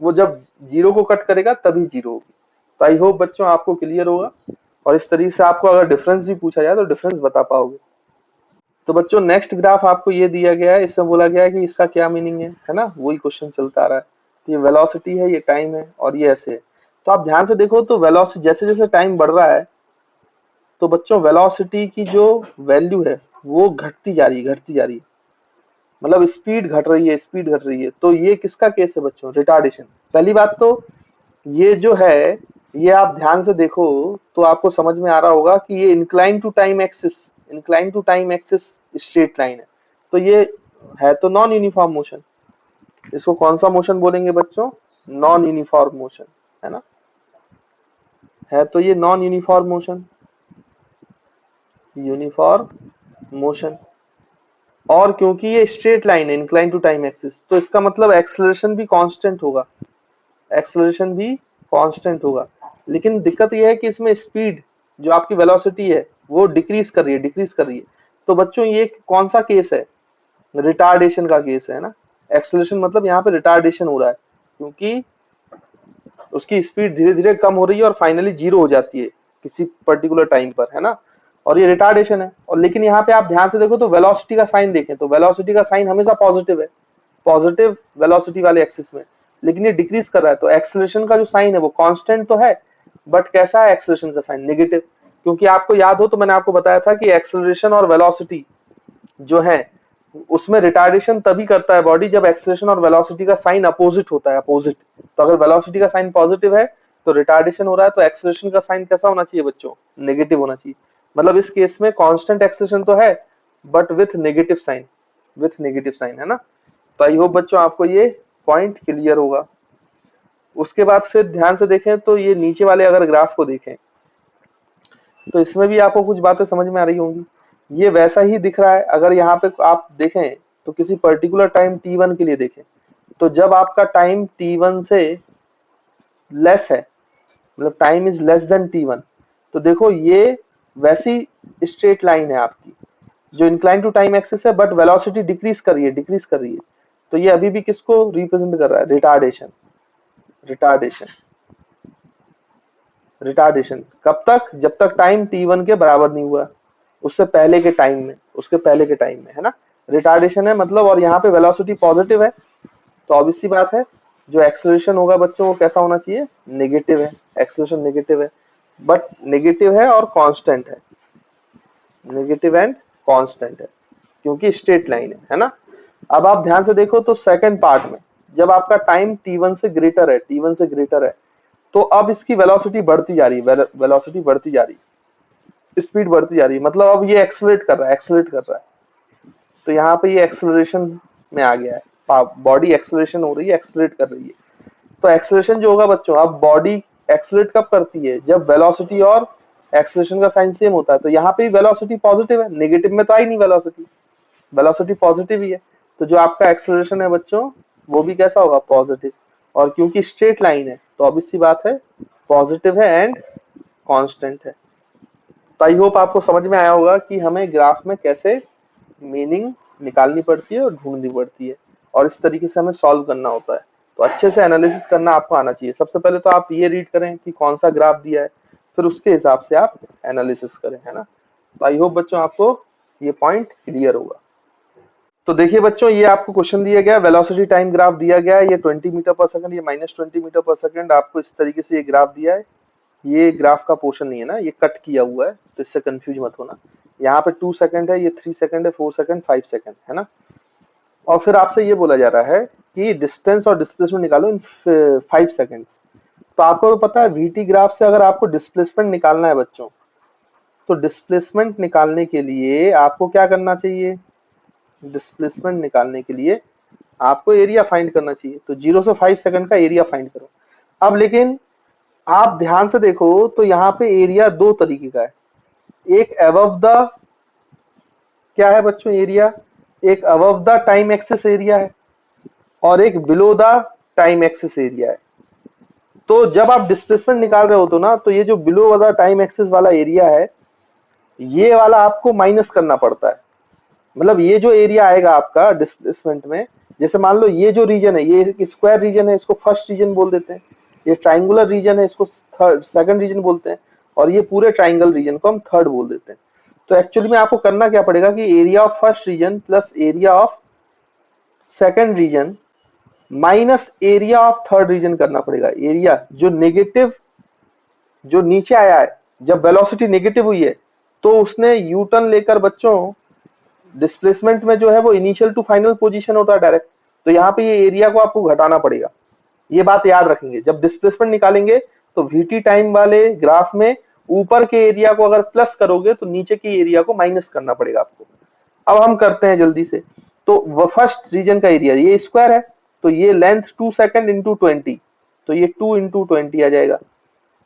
वो जब जीरो को कट करेगा तभी जीरो होगी। तो आई होप बच्चों आपको क्लियर होगा, और इस तरीके से आपको अगर डिफरेंस भी पूछा जाए तो डिफरेंस बता पाओगे। तो बच्चों नेक्स्ट ग्राफ आपको ये दिया गया है, इसमें बोला गया है कि इसका क्या मीनिंग है ना, वही क्वेश्चन चलता आ रहा है। तो ये वेलोसिटी है, ये टाइम है, और ये ऐसे है। तो आप ध्यान से देखो तो वेलोसिटी जैसे जैसे टाइम बढ़ रहा है तो बच्चों वेलोसिटी की जो वैल्यू है वो घटती जा रही है, घटती जा रही है। मतलब स्पीड घट रही है, स्पीड घट रही है। तो ये किसका केस है बच्चों? रिटार्डेशन। पहली बात तो ये जो है, ये आप ध्यान से देखो तो आपको समझ में आ रहा होगा कि ये incline to time axis, incline to time axis straight line है। तो ये है तो नॉन यूनिफॉर्म मोशन। इसको कौन सा मोशन बोलेंगे बच्चों? नॉन यूनिफॉर्म मोशन, है ना। है तो ये non uniform motion, uniform motion. और क्योंकि ये स्ट्रेट लाइन है, इंक्लाइन टू टाइम एक्सिस, तो इसका मतलब एक्सेलरेशन भी कांस्टेंट होगा, एक्सेलरेशन भी कांस्टेंट होगा। लेकिन दिक्कत यह है कि इसमें स्पीड जो आपकी वेलोसिटी है वो डिक्रीज कर रही है, डिक्रीज कर रही है। तो बच्चों ये कौन सा केस है? रिटार्डेशन का केस है ना। एक्सेलरेशन मतलब यहाँ पे रिटार्डेशन हो रहा है, क्योंकि उसकी स्पीड धीरे धीरे कम हो रही है और फाइनली जीरो हो जाती है किसी पर्टिकुलर टाइम पर, है ना। और ये रिटार्डेशन है। और लेकिन यहाँ पे आप ध्यान से देखो तो वेलोसिटी का साइन देखें तो वेलोसिटी का साइन हमेशा पॉजिटिव है, पॉजिटिव वेलोसिटी वाले एक्सिस में। लेकिन ये डिक्रीज कर रहा है, तो एक्सेलरेशन का जो साइन है वो कांस्टेंट तो है, बट कैसा है एक्सेलरेशन का साइन? नेगेटिव। क्योंकि आपको याद हो तो मैंने आपको बताया था कि एक्सेलरेशन और वेलोसिटी जो है उसमें रिटार्डेशन तभी करता है बॉडी जब एक्सेलरेशन और वेलोसिटी का साइन अपोजिट होता है, अपोजिट। तो अगर वेलोसिटी का साइन पॉजिटिव है तो रिटार्डेशन हो रहा है, तो एक्सेलरेशन का साइन कैसा होना चाहिए बच्चों? नेगेटिव होना चाहिए। मतलब इस केस में कांस्टेंट एक्सेलरेशन तो है but with negative sign, with negative sign, है ना। तो आई होप बच्चों आपको ये पॉइंट क्लियर होगा। उसके बाद फिर ध्यान से देखें तो ये नीचे वाले अगर ग्राफ को देखें तो इसमें भी आपको कुछ बातें समझ में आ रही होंगी। ये वैसा ही दिख रहा है। अगर यहाँ पे आप देखें तो किसी पर्टिकुलर टाइम t1 के लिए देखें तो जब आपका टाइम t1 से लेस है, मतलब time is less than t1, तो देखो ये वैसी स्ट्रेट लाइन है आपकी जो इंक्लाइन टू टाइम एक्सिस है, बट वेलोसिटी डिक्रीज कर रही है, डिक्रीज कर रही है। तो ये अभी भी किसको रिप्रेजेंट कर रहा है? Retardation, retardation, retardation. कब तक? जब तक टाइम t1 के बराबर नहीं हुआ, उससे पहले के टाइम में, उसके पहले के टाइम में, है ना। रिटार्डेशन है मतलब। और यहाँ पे वेलोसिटी पॉजिटिव है तो ऑब्वियस सी बात है जो एक्सेलरेशन होगा बच्चों वो कैसा होना चाहिए? नेगेटिव है। एक्सेलरेशन नेगेटिव है, बट नेगेटिव है और कांस्टेंट है, नेगेटिव एंड कांस्टेंट है क्योंकि स्ट्रेट लाइन है ना। अब आप ध्यान से देखो तो सेकंड पार्ट में जब आपका टाइम t1 से ग्रेटर है, t1 से ग्रेटर है, तो अब इसकी वेलोसिटी बढ़ती जा रही है, वेलोसिटी बढ़ती जा रही है, स्पीड बढ़ती जा रही है। मतलब अब ये एक्सेलरेट कर रहा है, एक्सेलरेट कर रहा है। तो यहाँ पे ये एक्सेलरेशन में आ गया है, बॉडी एक्सेलरेशन हो रही है, एक्सेलरेट कर रही है। तो एक्सेलरेशन जो होगा बच्चों, अब बॉडी एक्सेलरेट कब करती है? जब वेलोसिटी और एक्सेलरेशन का साइन सेम होता है। तो यहाँ पे वेलोसिटी पॉजिटिव है, नेगेटिव में तो आई नहीं वेलोसिटी, वेलोसिटी पॉजिटिव ही है। तो जो आपका एक्सेलरेशन है बच्चों वो भी कैसा होगा? पॉजिटिव। और क्योंकि स्ट्रेट लाइन है तो ऑब्वियस सी बात है पॉजिटिव है एंड कांस्टेंट है। तो आई होप आपको समझ में आया होगा कि हमें ग्राफ में कैसे मीनिंग निकालनी पड़ती है और ढूंढनी पड़ती है, और इस तरीके से हमें सॉल्व करना होता है। तो अच्छे से एनालिसिस करना आपको आना चाहिए। सबसे पहले तो आप ये रीड करें कि कौन सा ग्राफ दिया है, फिर उसके हिसाब से आप एनालिसिस करें, है ना। तो आई होप बच्चों आपको ये पॉइंट क्लियर होगा। तो देखिए बच्चों ये आपको क्वेश्चन दिया गया, वेलोसिटी टाइम ग्राफ दिया गया है, ये 20 मीटर पर सेकंड, ये -20 मीटर पर सेकंड। आपको इस तरीके से ये ग्राफ दिया है। ये ग्राफ का पोर्शन नहीं है ना, ये कट किया हुआ है, तो इससे कंफ्यूज मत होना। यहाँ पे 2 सेकंड है, ये 3 सेकंड है, 4 सेकंड, 5 सेकंड, है ना। और फिर आपसे ये बोला जा रहा है कि डिस्टेंस और डिस्प्लेसमेंट निकालो इन 5 सेकंड्स। तो आपको तो पता है वीटी ग्राफ से अगर आपको डिस्प्लेसमेंट निकालना है बच्चों, तो डिस्प्लेसमेंट निकालने के लिए आपको क्या करना चाहिए? डिस्प्लेसमेंट निकालने के लिए आपको एरिया फाइंड करना चाहिए। तो 0 से 5 सेकंड का एरिया फाइंड करो। अब लेकिन आप ध्यान से देखो तो यहाँ पे एरिया दो तरीके का है। एक अबव द, क्या है बच्चों एरिया? एक above the time axis area है और एक below the time axis area है। तो जब आप डिस्प्लेसमेंट निकाल रहे हो तो ना, तो ये जो बिलो द टाइम एक्सिस वाला एरिया है ये वाला आपको माइनस करना पड़ता है, मतलब ये जो एरिया आएगा आपका डिस्प्लेसमेंट में, जैसे मान लो ये जो रीजन है, ये एक स्क्वायर रीजन है, इसको फर्स्ट रीजन बोल देते हैं। ये ट्राइंगुलर रीजन है, इसको थर्ड सेकंड रीजन बोलते हैं। और ये पूरे ट्राइंगल रीजन को हम थर्ड बोल देते हैं। तो एक्चुअली में आपको करना क्या पड़ेगा कि area of first region plus area of second region minus area of third region करना पड़ेगा। एरिया जो नेगेटिव, जो नीचे आया है, जब वेलोसिटी नेगेटिव हुई है तो उसने यू टर्न लेकर बच्चों डिस्प्लेसमेंट में जो है वो इनिशियल टू फाइनल पोजीशन होता है डायरेक्ट। तो यहाँ पे ये एरिया को आपको घटाना पड़ेगा। ये बात याद रखेंगे, जब डिस्प्लेसमेंट निकालेंगे तो वीटी टाइम वाले ग्राफ में ऊपर के एरिया को अगर प्लस करोगे तो नीचे के एरिया को माइनस करना पड़ेगा आपको। अब हम करते हैं जल्दी से। तो वो फर्स्ट रीजन का एरिया ये स्क्वायर है, तो ये लेंथ 2 सेकंड इंटू 20, तो ये 2 इंटू 20 आ जाएगा।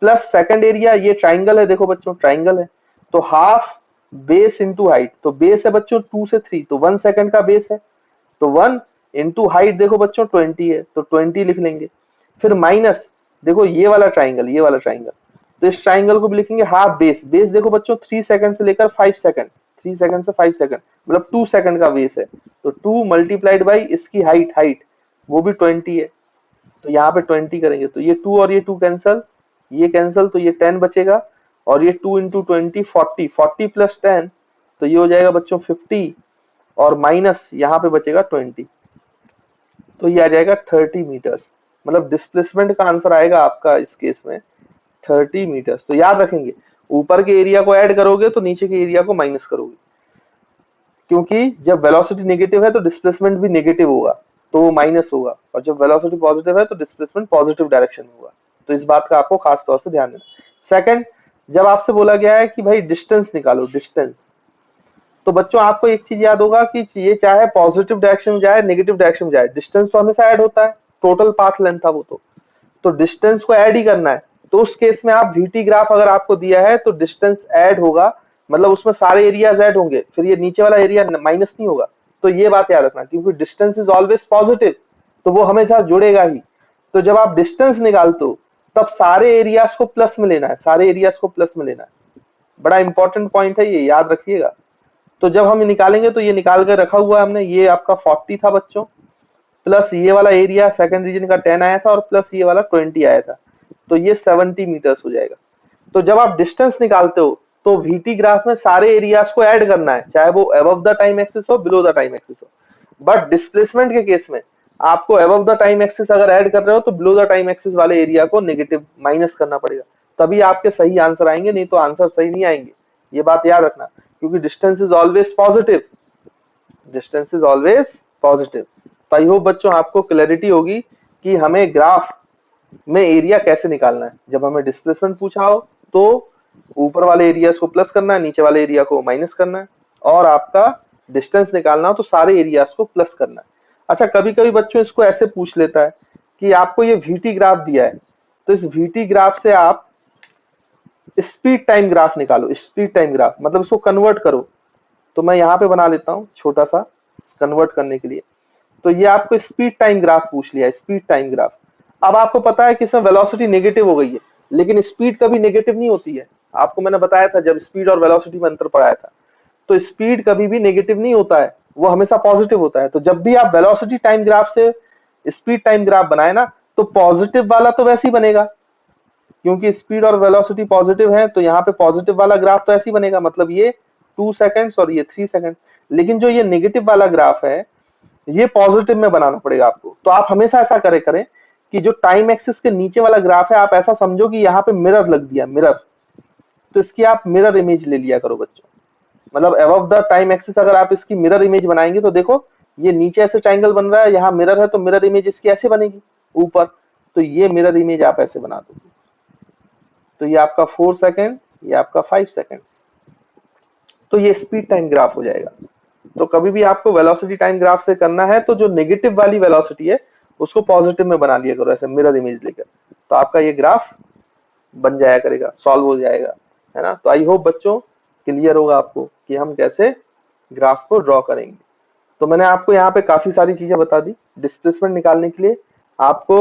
प्लस सेकंड एरिया, ये ट्राइंगल है, देखो बच्चों ट्राइंगल है, तो हाफ बेस इंटू हाइट। तो बेस है बच्चों 2 से 3, तो 1 सेकंड का बेस है, तो 1 इंटू हाइट देखो बच्चों 20 है, तो 20 लिख लेंगे। फिर माइनस, देखो ये वाला ट्राइंगल, ये वाला ट्राइंगल, तो इस ट्राइंगल को भी लिखेंगे हाफ बेस। बेस देखो बच्चों 3 सेकंड से लेकर 5 सेकंड, 3 सेकंड से 5 सेकंड, मतलब 2 सेकंड का बेस है। तो 2 मल्टीप्लाइड बाई इसकी हाइट, हाइट वो भी 20 है, तो यहाँ पे 20 करेंगे तो ये 2 और ये 2 कैंसल, ये कैंसल, तो ये 10 बचेगा। और ये 2 इंटू 20 40, 40 प्लस 10, तो ये हो जाएगा बच्चों 50, और माइनस यहाँ पे बचेगा 20, तो ये आ जाएगा 30 मीटर्स। मतलब डिस्प्लेसमेंट का आंसर आएगा आपका इस केस में 30 मीटर्स। तो याद रखेंगे, ऊपर के एरिया को ऐड करोगे तो नीचे के एरिया को माइनस करोगे, क्योंकि जब वेलोसिटी नेगेटिव है तो डिस्प्लेसमेंट भी नेगेटिव होगा, तो वो माइनस होगा, और जब वेलोसिटी पॉजिटिव है तो डिस्प्लेसमेंट पॉजिटिव डायरेक्शन में होगा। तो इस बात का आपको खास तौर से ध्यान देना। सेकंड, जब आपसे बोला गया है कि भाई डिस्टेंस निकालो, डिस्टेंस, तो बच्चों आपको एक चीज याद होगा कि ये चाहे पॉजिटिव डायरेक्शन में जाए नेगेटिव डायरेक्शन में जाए, डिस्टेंस तो हमेशा ऐड होता है, टोटल पाथ लेंथ था वो, तो डिस्टेंस को ऐड ही करना है। तो उस केस में आप वीटी ग्राफ अगर आपको दिया है तो डिस्टेंस ऐड होगा, मतलब उसमें सारे एरियाज ऐड होंगे, फिर ये नीचे वाला एरिया माइनस नहीं होगा। तो ये बात याद रखना, क्योंकि डिस्टेंस इज ऑलवेज पॉजिटिव, तो वो हमेशा जुड़ेगा ही। तो जब आप डिस्टेंस निकालते हो तब सारे एरियाज को प्लस में लेना है, सारे एरियाज को प्लस में लेना है। बड़ा इंपॉर्टेंट पॉइंट है, ये याद रखिएगा। तो जब हम निकालेंगे तो ये निकाल कर रखा हुआ है हमने, ये आपका 40 था बच्चों, प्लस ये वाला एरिया सेकंड रीजन का 10 आया था, और प्लस ये वाला 20 आया था, तो ये 70 मीटर्स हो जाएगा। तो जब आप डिस्टेंस निकालते हो तो वीटी ग्राफ में सारे एरियाज को ऐड करना है, चाहे वो अबव द टाइम एक्सिस हो बिलो द टाइम एक्सिस हो। बट डिस्प्लेसमेंट के केस में आपको अबव द टाइम एक्सिस अगर ऐड कर रहे हो तो बिलो द टाइम एक्सिस वाले एरिया को नेगेटिव माइनस करना पड़ेगा, तभी आपके सही आंसर आएंगे, नहीं तो आंसर सही नहीं आएंगे। ये बात याद रखना, क्योंकि distance is always positive, distance is always positive. तो आई होप बच्चों आपको क्लैरिटी होगी कि हमें ग्राफ में एरिया कैसे निकालना है। जब हमें डिस्प्लेसमेंट पूछा हो तो ऊपर वाले एरिया को प्लस करना है, नीचे वाले एरिया को माइनस करना है, और आपका डिस्टेंस निकालना हो तो सारे एरियाज को प्लस करना है। अच्छा, कभी कभी बच्चों इसको ऐसे पूछ लेता है कि आपको ये वीटी ग्राफ दिया है, तो इस वीटी ग्राफ से आप स्पीड टाइम ग्राफ निकालो। स्पीड टाइम ग्राफ मतलब इसको कन्वर्ट करो, तो मैं यहाँ पे बना लेता हूँ छोटा सा कन्वर्ट करने के लिए। तो ये आपको स्पीड टाइम ग्राफ पूछ लिया, स्पीड टाइम ग्राफ। अब आपको पता है कि इसमें वेलोसिटी नेगेटिव हो गई है, लेकिन स्पीड कभी नेगेटिव नहीं होती है। आपको मैंने बताया था जब स्पीड और वेलोसिटी में अंतर पढ़ाया था, तो स्पीड कभी भी नेगेटिव नहीं होता है, वो हमेशा पॉजिटिव होता है। तो जब भी आप वेलोसिटी टाइम ग्राफ से स्पीड टाइम ग्राफ बनाए ना, तो पॉजिटिव वाला तो वैसे ही बनेगा, क्योंकि स्पीड और वेलोसिटी पॉजिटिव है, तो यहाँ पे पॉजिटिव वाला ग्राफ तो ऐसे ही बनेगा, मतलब ये 2 सेकंड्स और ये 3 सेकंड। लेकिन जो ये नेगेटिव वाला ग्राफ है ये पॉजिटिव में बनाना पड़ेगा आपको। तो आप हमेशा ऐसा करें कि जो टाइम एक्सिस के नीचे वाला ग्राफ है, आप ऐसा समझो कि यहाँ पे मिरर लग दिया, मिरर, तो इसकी आप मिरर इमेज ले लिया करो बच्चों। मतलब अबव द टाइम एक्सिस अगर आप इसकी मिरर इमेज बनाएंगे तो देखो ये नीचे ऐसे ट्रायंगल बन रहा है, यहाँ मिरर है, तो मिरर इमेज इसकी ऐसे बनेगी ऊपर, तो ये मिरर इमेज आप ऐसे बना दो। तो ये आपका 4 सेकंड, ये आपका 5 सेकंड्स, तो ये स्पीड टाइम ग्राफ हो जाएगा। तो कभी भी आपको वेलोसिटी टाइम ग्राफ से करना है तो जो नेगेटिव वाली वेलोसिटी है उसको पॉजिटिव में बना लिया करो ऐसे मिरर इमेज लेकर, तो आपका ये ग्राफ बन जाया करेगा, सॉल्व हो जाएगा, है ना। तो आई होप बच्चों क्लियर होगा आपको कि हम कैसे ग्राफ को ड्रॉ करेंगे। तो मैंने आपको यहाँ पे काफी सारी चीजें बता दी। डिस्प्लेसमेंट निकालने के लिए आपको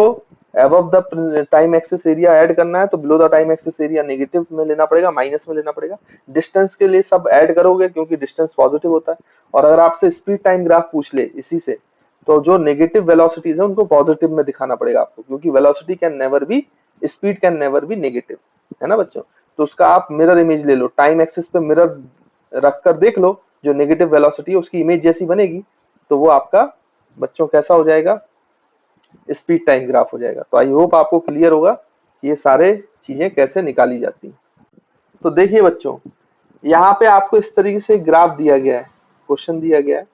above the time axis area add करना है तो below the time axis area negative में लेना पड़ेगा, माइनस में लेना पड़ेगा। डिस्टेंस के लिए सब ऐड करोगे क्योंकि डिस्टेंस पॉजिटिव होता है। और अगर आपसे स्पीड टाइम ग्राफ पूछ ले इसी से, तो जो नेगेटिव वेलोसिटीज है उनको पॉजिटिव में दिखाना पड़ेगा आपको, क्योंकि velocity can never be, speed can never be negative, है ना बच्चों। तो उसका आप मिरर इमेज ले लो, टाइम एक्सिस पे मिरर रख कर देख लो, जो नेगेटिव वेलोसिटी है उसकी इमेज जैसी बनेगी तो वो आपका बच्चों कैसा हो जाएगा, स्पीड टाइम ग्राफ हो जाएगा। तो आई होप आपको क्लियर होगा कि ये सारे चीजें कैसे निकाली जाती हैं। तो देखिए बच्चों, यहाँ पे आपको इस तरीके से ग्राफ दिया गया है, क्वेश्चन दिया गया है,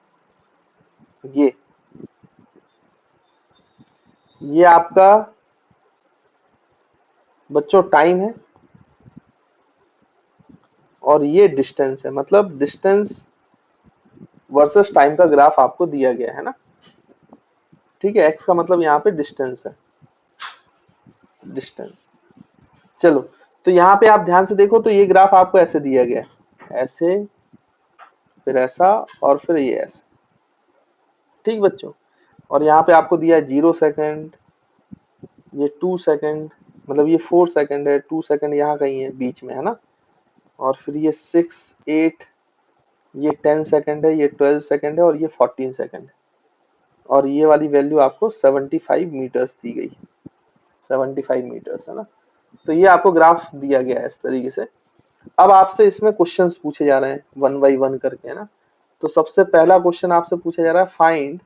ये आपका बच्चों टाइम है और ये डिस्टेंस है, मतलब डिस्टेंस वर्सेस टाइम का ग्राफ आपको दिया गया है ना, ठीक है। एक्स का मतलब यहाँ पे डिस्टेंस है, डिस्टेंस। चलो, तो यहाँ पे आप ध्यान से देखो तो ये ग्राफ आपको ऐसे दिया गया है, ऐसे, फिर ऐसा, और फिर ये ऐसे, ठीक बच्चों। और यहाँ पे आपको दिया है 0 सेकंड, ये 2 सेकंड, मतलब ये 4 सेकंड है, 2 सेकंड यहाँ कहीं है बीच में, है ना। और फिर ये 6, 8, ये 10 सेकंड है, ये 12 सेकंड है, और ये 14 सेकंड है। और ये वाली वैल्यू आपको 75 मीटर्स दी गई, 75 मीटर्स, है ना। तो ये आपको ग्राफ दिया गया है इस तरीके से। अब आपसे इसमें क्वेश्चंस पूछे जा रहे हैं वन बाई वन करके, है ना। तो सबसे पहला क्वेश्चन आपसे पूछा जा रहा है, find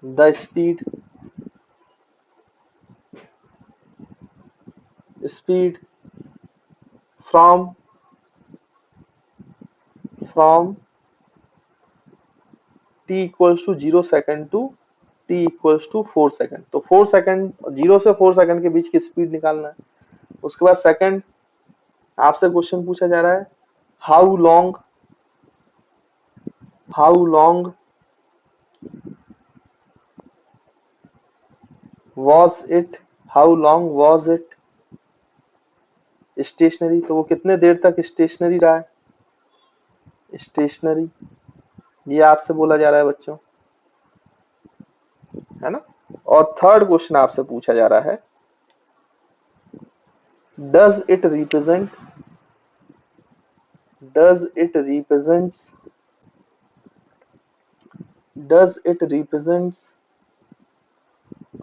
the speed from t equals to 0 second to t equals to 4 second. तो 4 सेकंड, 0 से 4 सेकंड के बीच की स्पीड निकालना है। उसके बाद सेकंड आपसे क्वेश्चन पूछा जा रहा है, how long was it, how long was it stationary, तो वो कितने देर तक स्टेशनरी रहा है, स्टेशनरी, ये आपसे बोला जा रहा है बच्चों, है ना। और थर्ड क्वेश्चन आपसे पूछा जा रहा है, does it represents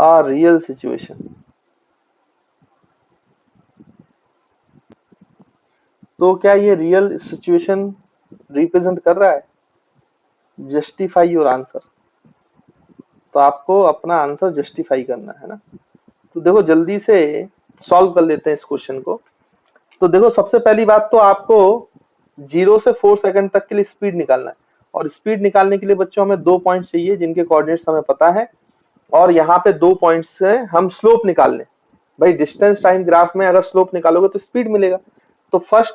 a real situation। तो क्या ये रियल सिचुएशन रिप्रेजेंट कर रहा है, जस्टिफाई योर आंसर। तो आपको अपना आंसर जस्टिफाई करना है ना। तो देखो जल्दी से सॉल्व कर लेते हैं इस क्वेश्चन को। तो देखो सबसे पहली बात तो आपको 0 से 4 सेकंड तक के लिए स्पीड निकालना है, और स्पीड निकालने के लिए बच्चों हमें 2 पॉइंट चाहिए जिनके कोऑर्डिनेट्स हमें पता है, और यहाँ पे 2 पॉइंट्स से हम स्लोप निकाल लें। भाई डिस्टेंस टाइम ग्राफ में अगर स्लोप निकालोगे तो स्पीड मिलेगा। तो फर्स्ट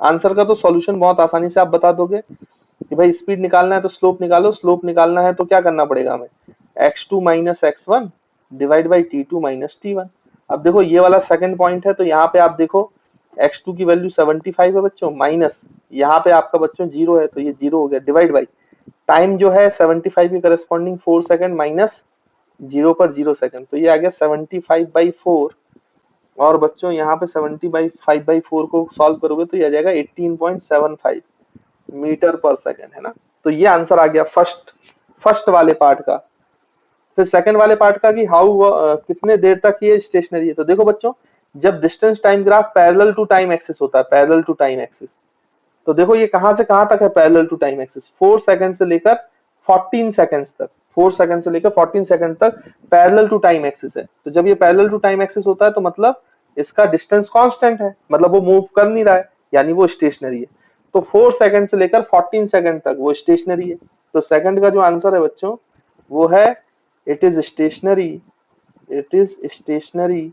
आंसर का तो सॉल्यूशन बहुत आसानी से आप बता दोगे कि भाई स्पीड निकालना है तो स्लोप निकालो, स्लोप निकालना है तो क्या करना पड़ेगा हमें, x2 minus x1 divide by t2 minus t1। अब देखो ये वाला सेकंड पॉइंट है, तो यहाँ पे आप देखो x2 की वैल्यू 75 है बच्चों, माइनस यहाँ पे आपका बच्चों 0 है तो ये 0 हो गया, डिवाइड बाई टाइम जो है 75 के करस्पॉन्डिंग 4 सेकंड माइनस 0 पर 0 सेकंड, तो ये आ गया 75/4। और बच्चों यहाँ पे 75/4 को सॉल्व करोगे तो ये आ जाएगा 18.75 मीटर पर सेकंड, है ना। तो ये आंसर आ गया फर्स्ट वाले पार्ट का। फिर सेकंड वाले पार्ट का कि हाउ कितने देर तक ये स्टेशनरी है। तो देखो बच्चों, जब distance time graph parallel to time axis होता है, पैरेलल टू टाइम एक्सिस, तो देखो ये कहां से कहां तक है parallel to time axis, 4 second से लेकर 14 सेकंड्स तक, 4 सेकंड से लेकर 14 सेकंड तक पैरेलल टू टाइम एक्सिस है। तो जब ये पैरेलल टू टाइम एक्सिस होता है तो मतलब इसका डिस्टेंस कांस्टेंट है, मतलब वो मूव कर नहीं रहा है, यानी वो स्टेशनरी है। तो 4 सेकंड से लेकर 14 सेकंड तक वो स्टेशनरी है। तो सेकंड का जो आंसर है बच्चों वो है it is stationary, it is stationary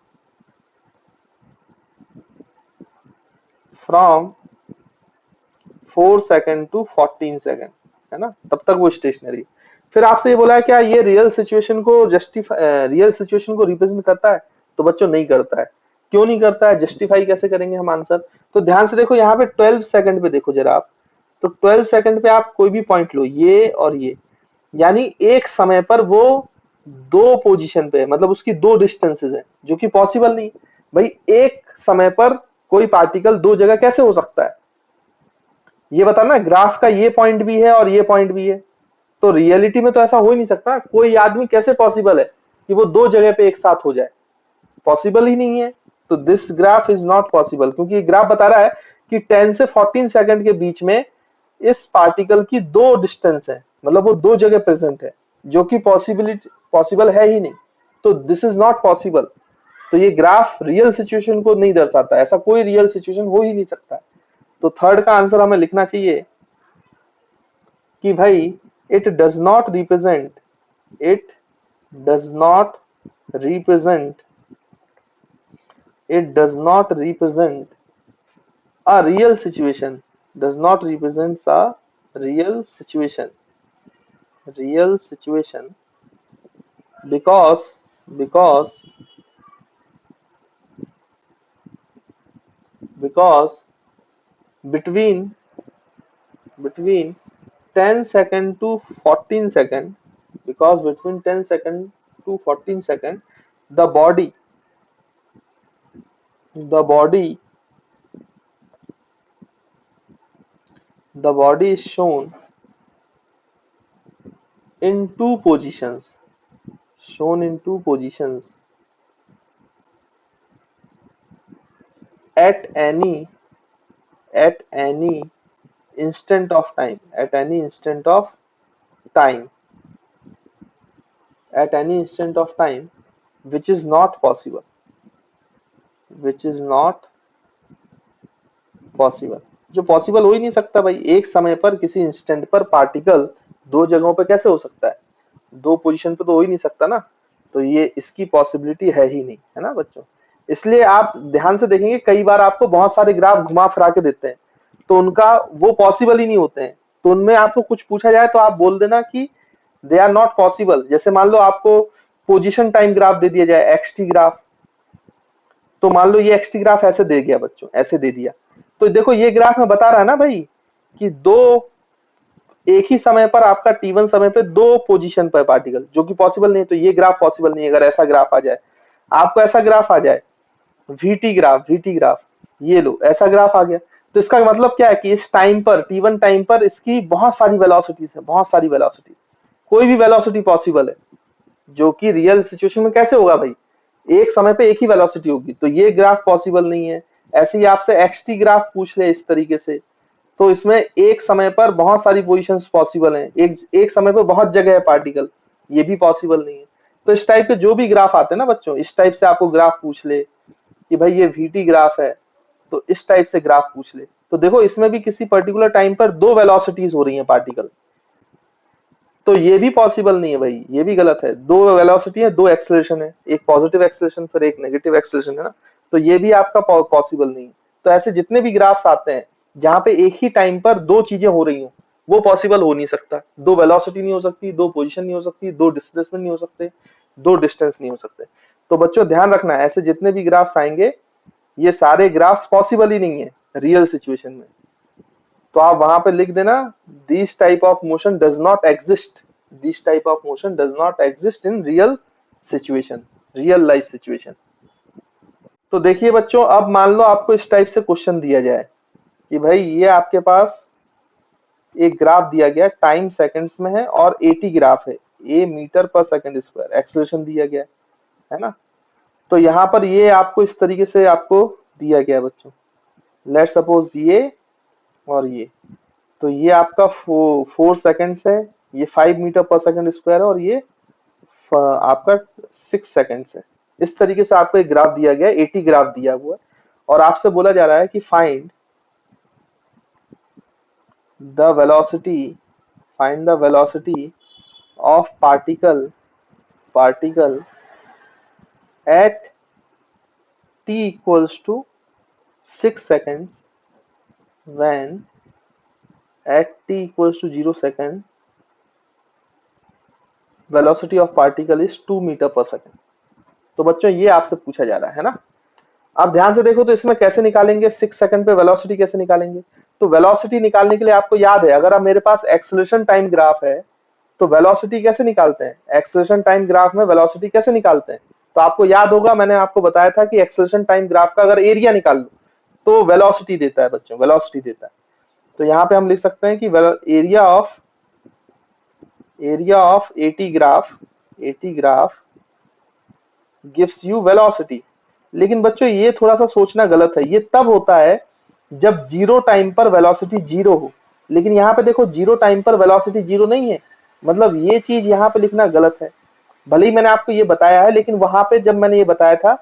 from 4 second to 14 second, है ना, तब तक वो स्टेशनरी। फिर आपसे ये बोला है क्या ये रियल सिचुएशन को रियल सिचुएशन को रिप्रेजेंट करता है, तो बच्चों नहीं करता है। क्यों नहीं करता है, जस्टिफाई कैसे करेंगे हम आंसर। तो ध्यान से देखो यहाँ पे 12 सेकंड पे देखो जरा आप, तो 12 सेकंड पे आप कोई भी पॉइंट लो, ये और ये, यानी एक समय पर वो दो पोजीशन पे, मतलब उसकी दो डिस्टेंसेस है, जो कि पॉसिबल नहीं। भाई एक समय पर कोई पार्टिकल दो जगह कैसे हो सकता है, ये बताना। ग्राफ का ये पॉइंट भी है और ये पॉइंट भी है, तो रियलिटी में तो ऐसा हो ही नहीं सकता। कोई आदमी कैसे पॉसिबल है कि वो दो जगह पे एक साथ हो जाए, पॉसिबल ही नहीं है। तो this graph is not possible, क्योंकि ये ग्राफ बता रहा है कि 10 से 14 सेकंड के बीच में इस पार्टिकल की दो डिस्टेंस है, मतलब वो दो जगह प्रेजेंट है, जो कि पॉसिबल है ही नहीं। तो दिस इज नॉट पॉसिबल। तो ये ग्राफ रियल सिचुएशन को नहीं दर्शाता, ऐसा कोई रियल सिचुएशन हो ही नहीं सकता। तो थर्ड का आंसर हमें लिखना चाहिए कि भाई it does not represent, it does not represent, it does not represent a real situation, does not represent a real situation, real situation, because because because between between 10 second to 14 second, because between 10 second to 14 second, the body the body the body is shown in two positions, shown in two positions at any instant of time, at any instant of time, at any instant of time, which is not possible, which is not possible, जो possible हो ही नहीं सकता भाई। एक समय पर किसी instant पर पार्टिकल दो जगहों पर कैसे हो सकता है, दो पोजीशन पे तो हो ही नहीं सकता ना। तो ये इसकी पॉसिबिलिटी है ही नहीं, है ना बच्चों। इसलिए आप ध्यान से देखेंगे, कई बार आपको बहुत सारे ग्राफ घुमा फिरा के देते हैं, तो उनका वो पॉसिबल ही नहीं होते हैं। तो उनमें आपको कुछ पूछा जाए तो आप बोल देना कि दे आर नॉट पॉसिबल। जैसे मान लो आपको पोजीशन टाइम ग्राफ दे दिया जाए, एक्सटी ग्राफ, तो मान लो ये एक्सटी ग्राफ ऐसे दे गया बच्चों, ऐसे दे दिया, तो देखो ये ग्राफ में बता रहा है ना भाई कि दो एक ही समय पर आपका टी1 समय पे दो पोजीशन पर पार्टिकल, जो कि पॉसिबल नहीं है। तो ये ग्राफ पॉसिबल नहीं है। अगर ऐसा ग्राफ आ जाए, आपको ऐसा ग्राफ आ जाए, वीटी ग्राफ, ये लो ऐसा ग्राफ आ गया, तो इसका मतलब क्या है कि इस टाइम पर, टी1 टाइम पर इसकी बहुत सारी वेलोसिटीज है, बहुत सारी वेलोसिटीज, कोई भी वेलोसिटी पॉसिबल है, जो कि रियल सिचुएशन में कैसे होगा भाई, एक समय पे एक ही वेलोसिटी होगी। तो ये ग्राफ पॉसिबल नहीं है। ऐसे ही आपसे एक्सटी ग्राफ पूछ ले इस तरीके से, तो इसमें एक समय पर बहुत सारी पोजीशंस पॉसिबल हैं, एक समय पर बहुत जगह है पार्टिकल, ये भी पॉसिबल नहीं है। तो इस टाइप के जो भी ग्राफ आते हैं ना बच्चों, इस टाइप से आपको ग्राफ पूछ ले कि भाई ये वीटी ग्राफ है, तो इस टाइप से ग्राफ पूछ ले, तो देखो इसमें भी किसी पर्टिकुलर टाइम पर दो वेलोसिटीज हो रही हैं पार्टिकल, तो ये भी पॉसिबल नहीं है भाई, ये भी गलत है। दो वेलोसिटी है, दो एक्सेलरेशन है, एक पॉजिटिव एक्सेलरेशन फिर एक नेगेटिव एक्सेलरेशन है ना, तो ये भी आपका पॉसिबल नहीं है। तो ऐसे जितने भी ग्राफ्स आते हैं जहां पे एक ही टाइम पर दो चीजें हो रही हो, वो पॉसिबल हो नहीं सकता। दो वेलोसिटी नहीं हो सकती, दो पोजीशन नहीं हो सकती, दो डिस्प्लेसमेंट नहीं हो सकते, दो डिस्टेंस नहीं हो सकते। तो बच्चों ध्यान रखना, ऐसे जितने भी ग्राफ्स आएंगे, ये सारे ग्राफ्स पॉसिबल ही नहीं है रियल सिचुएशन में। तो आप वहां पे लिख देना, this type of motion does not exist, this type of motion does not exist in real situation, real life situation. तो देखिए बच्चों, अब मान लो आपको इस टाइप से क्वेश्चन दिया जाए कि भाई ये आपके पास एक ग्राफ दिया गया, टाइम सेकंड्स में है और 80 ग्राफ है, ए metre per second square, acceleration दिया गया है ना। तो यहाँ पर ये आपको इस तरीके से आपको दिया गया बच्चों, लेट सपोज ये और ये, तो ये आपका 4 सेकंड्स है, ये 5 मीटर पर सेकंड स्क्वायर है, और ये आपका 6 सेकंड्स है। इस तरीके से आपको एक ग्राफ दिया गया है, 80 ग्राफ दिया हुआ है, और आपसे बोला जा रहा है कि find the velocity, find the velocity of particle at t equals to 6 seconds when at t equals to 0 second velocity of particle is 2 meter per second। तो बच्चों ये आपसे पूछा जा रहा है ना। आप ध्यान से देखो तो इसमें कैसे निकालेंगे, 6 सेकंड पे वेलोसिटी कैसे निकालेंगे। तो वेलोसिटी निकालने के लिए आपको याद है, अगर आप मेरे पास एक्सेलरेशन टाइम ग्राफ है, तो वेलोसिटी कैसे निकालते हैं, एक्सेलरेशन टाइम ग्राफ में वेलोसिटी कैसे निकालते हैं? तो आपको याद होगा, मैंने आपको बताया था कि एक्सेलरेशन टाइम ग्राफ का अगर एरिया निकाल लो तो वेलोसिटी देता है बच्चों, वेलोसिटी देता है। तो यहाँ पे हम लिख सकते हैं कि area of eighty graph gives you velocity. लेकिन बच्चों ये थोड़ा सा सोचना गलत है, ये तब होता है जब जीरो टाइम पर वेलोसिटी जीरो हो। लेकिन यहाँ पे देखो जीरो टाइम पर वेलोसिटी जीरो नहीं है, मतलब ये चीज यहाँ पे लिखना गलत है। भले ही मैंने आपको ये बताया है, लेकिन वहां पे जब मैंने ये बताया था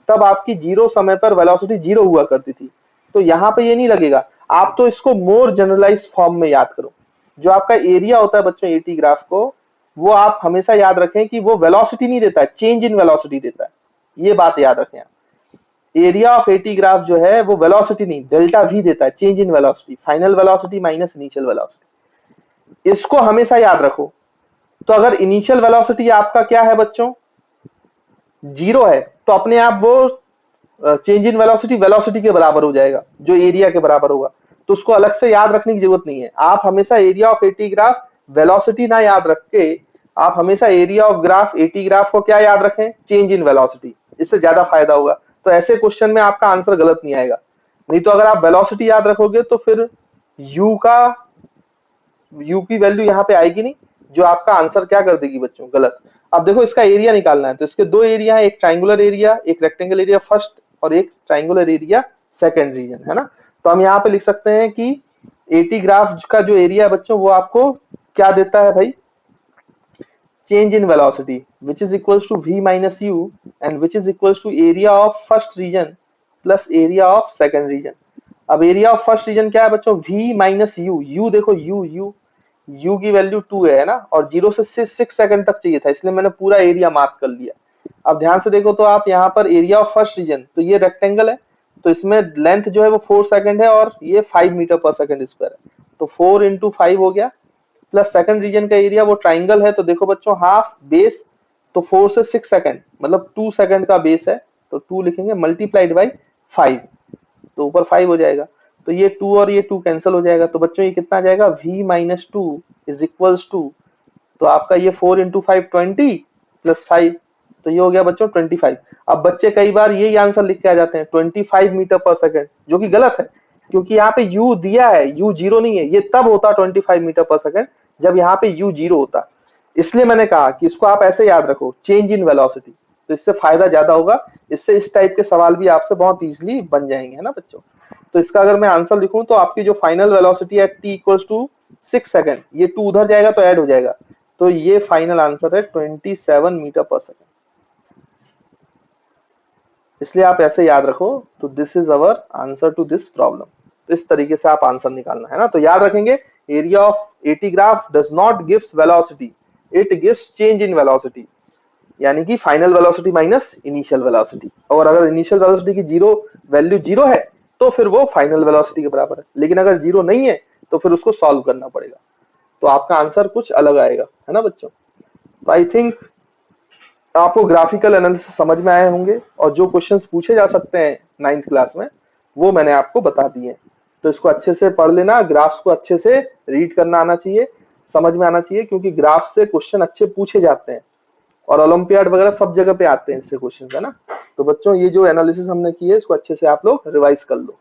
तब आपकी जीरो समय पर वेलोसिटी जीरो हुआ करती थी, तो यहाँ पे ये नहीं लगेगा। आप तो इसको मोर जनरलाइज फॉर्म में याद करो। जो आपका एरिया होता है बच्चों एटी ग्राफ को, वो आप हमेशा याद रखें कि वो वेलोसिटी नहीं देता है, चेंज इन वेलोसिटी देता है। ये बात याद रखें आप। एरिया ऑफ एटी ग्राफ जो है वो वेलोसिटी नहीं, डेल्टा वी देता है, change in velocity, final velocity minus initial velocity. इसको हमेशा याद रखो। तो अगर इनिशियल वेलोसिटी आपका क्या है बच्चों, जीरो है, तो अपने आप वो चेंज इन वेलोसिटी वेलोसिटी के बराबर हो जाएगा, जो एरिया के बराबर होगा। तो उसको अलग से याद रखने की जरूरत नहीं है। आप हमेशा area of eighty graph velocity ना याद रख के आप हमेशा area of graph eighty graph को क्या याद रखें, चेंज इन वेलोसिटी। इससे ज्यादा फायदा होगा। तो ऐसे क्वेश्चन में आपका आंसर गलत नहीं आएगा। नहीं तो अगर आप वेलोसिटी याद रखोगे तो फिर यू की वैल्यू यहाँ पे आएगी नहीं, जो आपका आंसर क्या कर देगी बच्चों, गलत। अब देखो इसका एरिया निकालना है, तो इसके दो एरिया है, एक ट्राइंगुलर एरिया, एक रेक्टेंगल एरिया फर्स्ट, और एक ट्राइंगुलर एरिया सेकंड रीजन, है ना। तो हम यहाँ पे लिख सकते हैं कि एटी ग्राफ का जो एरिया है बच्चों, वो आपको क्या देता है भाई, change in velocity which is equals to v minus u and which is equals to area of first region plus area of second region। अब एरिया ऑफ फर्स्ट रीजन क्या है बच्चों, v माइनस यू। यू देखो you की value 2 है ना, और 0 से 6 सेकंड तक चाहिए था, इसलिए मैंने पूरा एरिया मार्क कर लिया। अब ध्यान से देखो तो आप यहाँ पर एरिया ऑफ फर्स्ट रीजन, तो ये रेक्टेंगल है, तो इसमें लेंथ जो है वो 4 सेकंड है और ये 5 मीटर पर सेकंड स्क्वायर है, तो 4 इंटू 5 हो गया, प्लस सेकंड रीजन का एरिया वो ट्राइंगल है, तो देखो बच्चों हाफ बेस, तो 4 से 6 सेकंड मतलब 2 सेकंड का बेस है, तो 2 लिखेंगे मल्टीप्लाइड बाई 5, तो ऊपर 5 हो जाएगा। तो ये 2 और ये 2 कैंसिल हो जाएगा, तो बच्चों ये कितना आ जाएगा, v minus two is equals to, तो आपका ये 4 इंटू 5 20 प्लस 5, तो ये हो गया बच्चों 25। अब बच्चे कई बार यही आंसर लिख के आ जाते हैं 25 मीटर पर सेकंड, जो कि गलत है, क्योंकि यहाँ पे u दिया है, u जीरो नहीं है। ये तब होता 25 मीटर पर सेकंड जब यहाँ पे u जीरो होता। इसलिए मैंने कहा कि इसको आप ऐसे याद रखो, चेंज इन वेलोसिटी, तो इससे फायदा ज्यादा होगा। इससे इस टाइप के सवाल भी आपसे बहुत इजीली बन जाएंगे, है ना बच्चों। तो इसका अगर मैं आंसर लिखूं तो आपकी जो final velocity at t equals to 6 second, ये 2 उधर जाएगा तो ऐड हो जाएगा, तो ये फाइनल आंसर है 27 मीटर पर सेकंड। इसलिए आप ऐसे याद रखो, तो this is our answer to this problem. तो इस तरीके से आप आंसर निकालना है ना। तो याद रखेंगे, area of eighty graph does not gives velocity, it gives change in velocity, यानी कि final velocity minus initial velocity. और अगर इनिशियल वेलोसिटी की जीरो वैल्यू जीरो है तो फिर वो फाइनल वेलोसिटी के बराबर है, लेकिन अगर जीरो नहीं है तो फिर उसको सॉल्व करना पड़ेगा, तो आपका आंसर कुछ अलग आएगा, है ना बच्चों। तो आई थिंक आपको ग्राफिकल एनालिसिस समझ में आए होंगे, और जो क्वेश्चंस पूछे जा सकते हैं 9th क्लास में वो मैंने आपको बता दिए। तो इसको अच्छे से पढ़ लेना, ग्राफ्स को अच्छे से रीड करना आना चाहिए, समझ में आना चाहिए, क्योंकि ग्राफ से क्वेश्चन अच्छे पूछे जाते हैं और ओलंपियाड वगैरह सब जगह पे आते हैं इससे क्वेश्चन, है ना। तो बच्चों ये जो एनालिसिस हमने की है इसको अच्छे से आप लोग रिवाइज कर लो।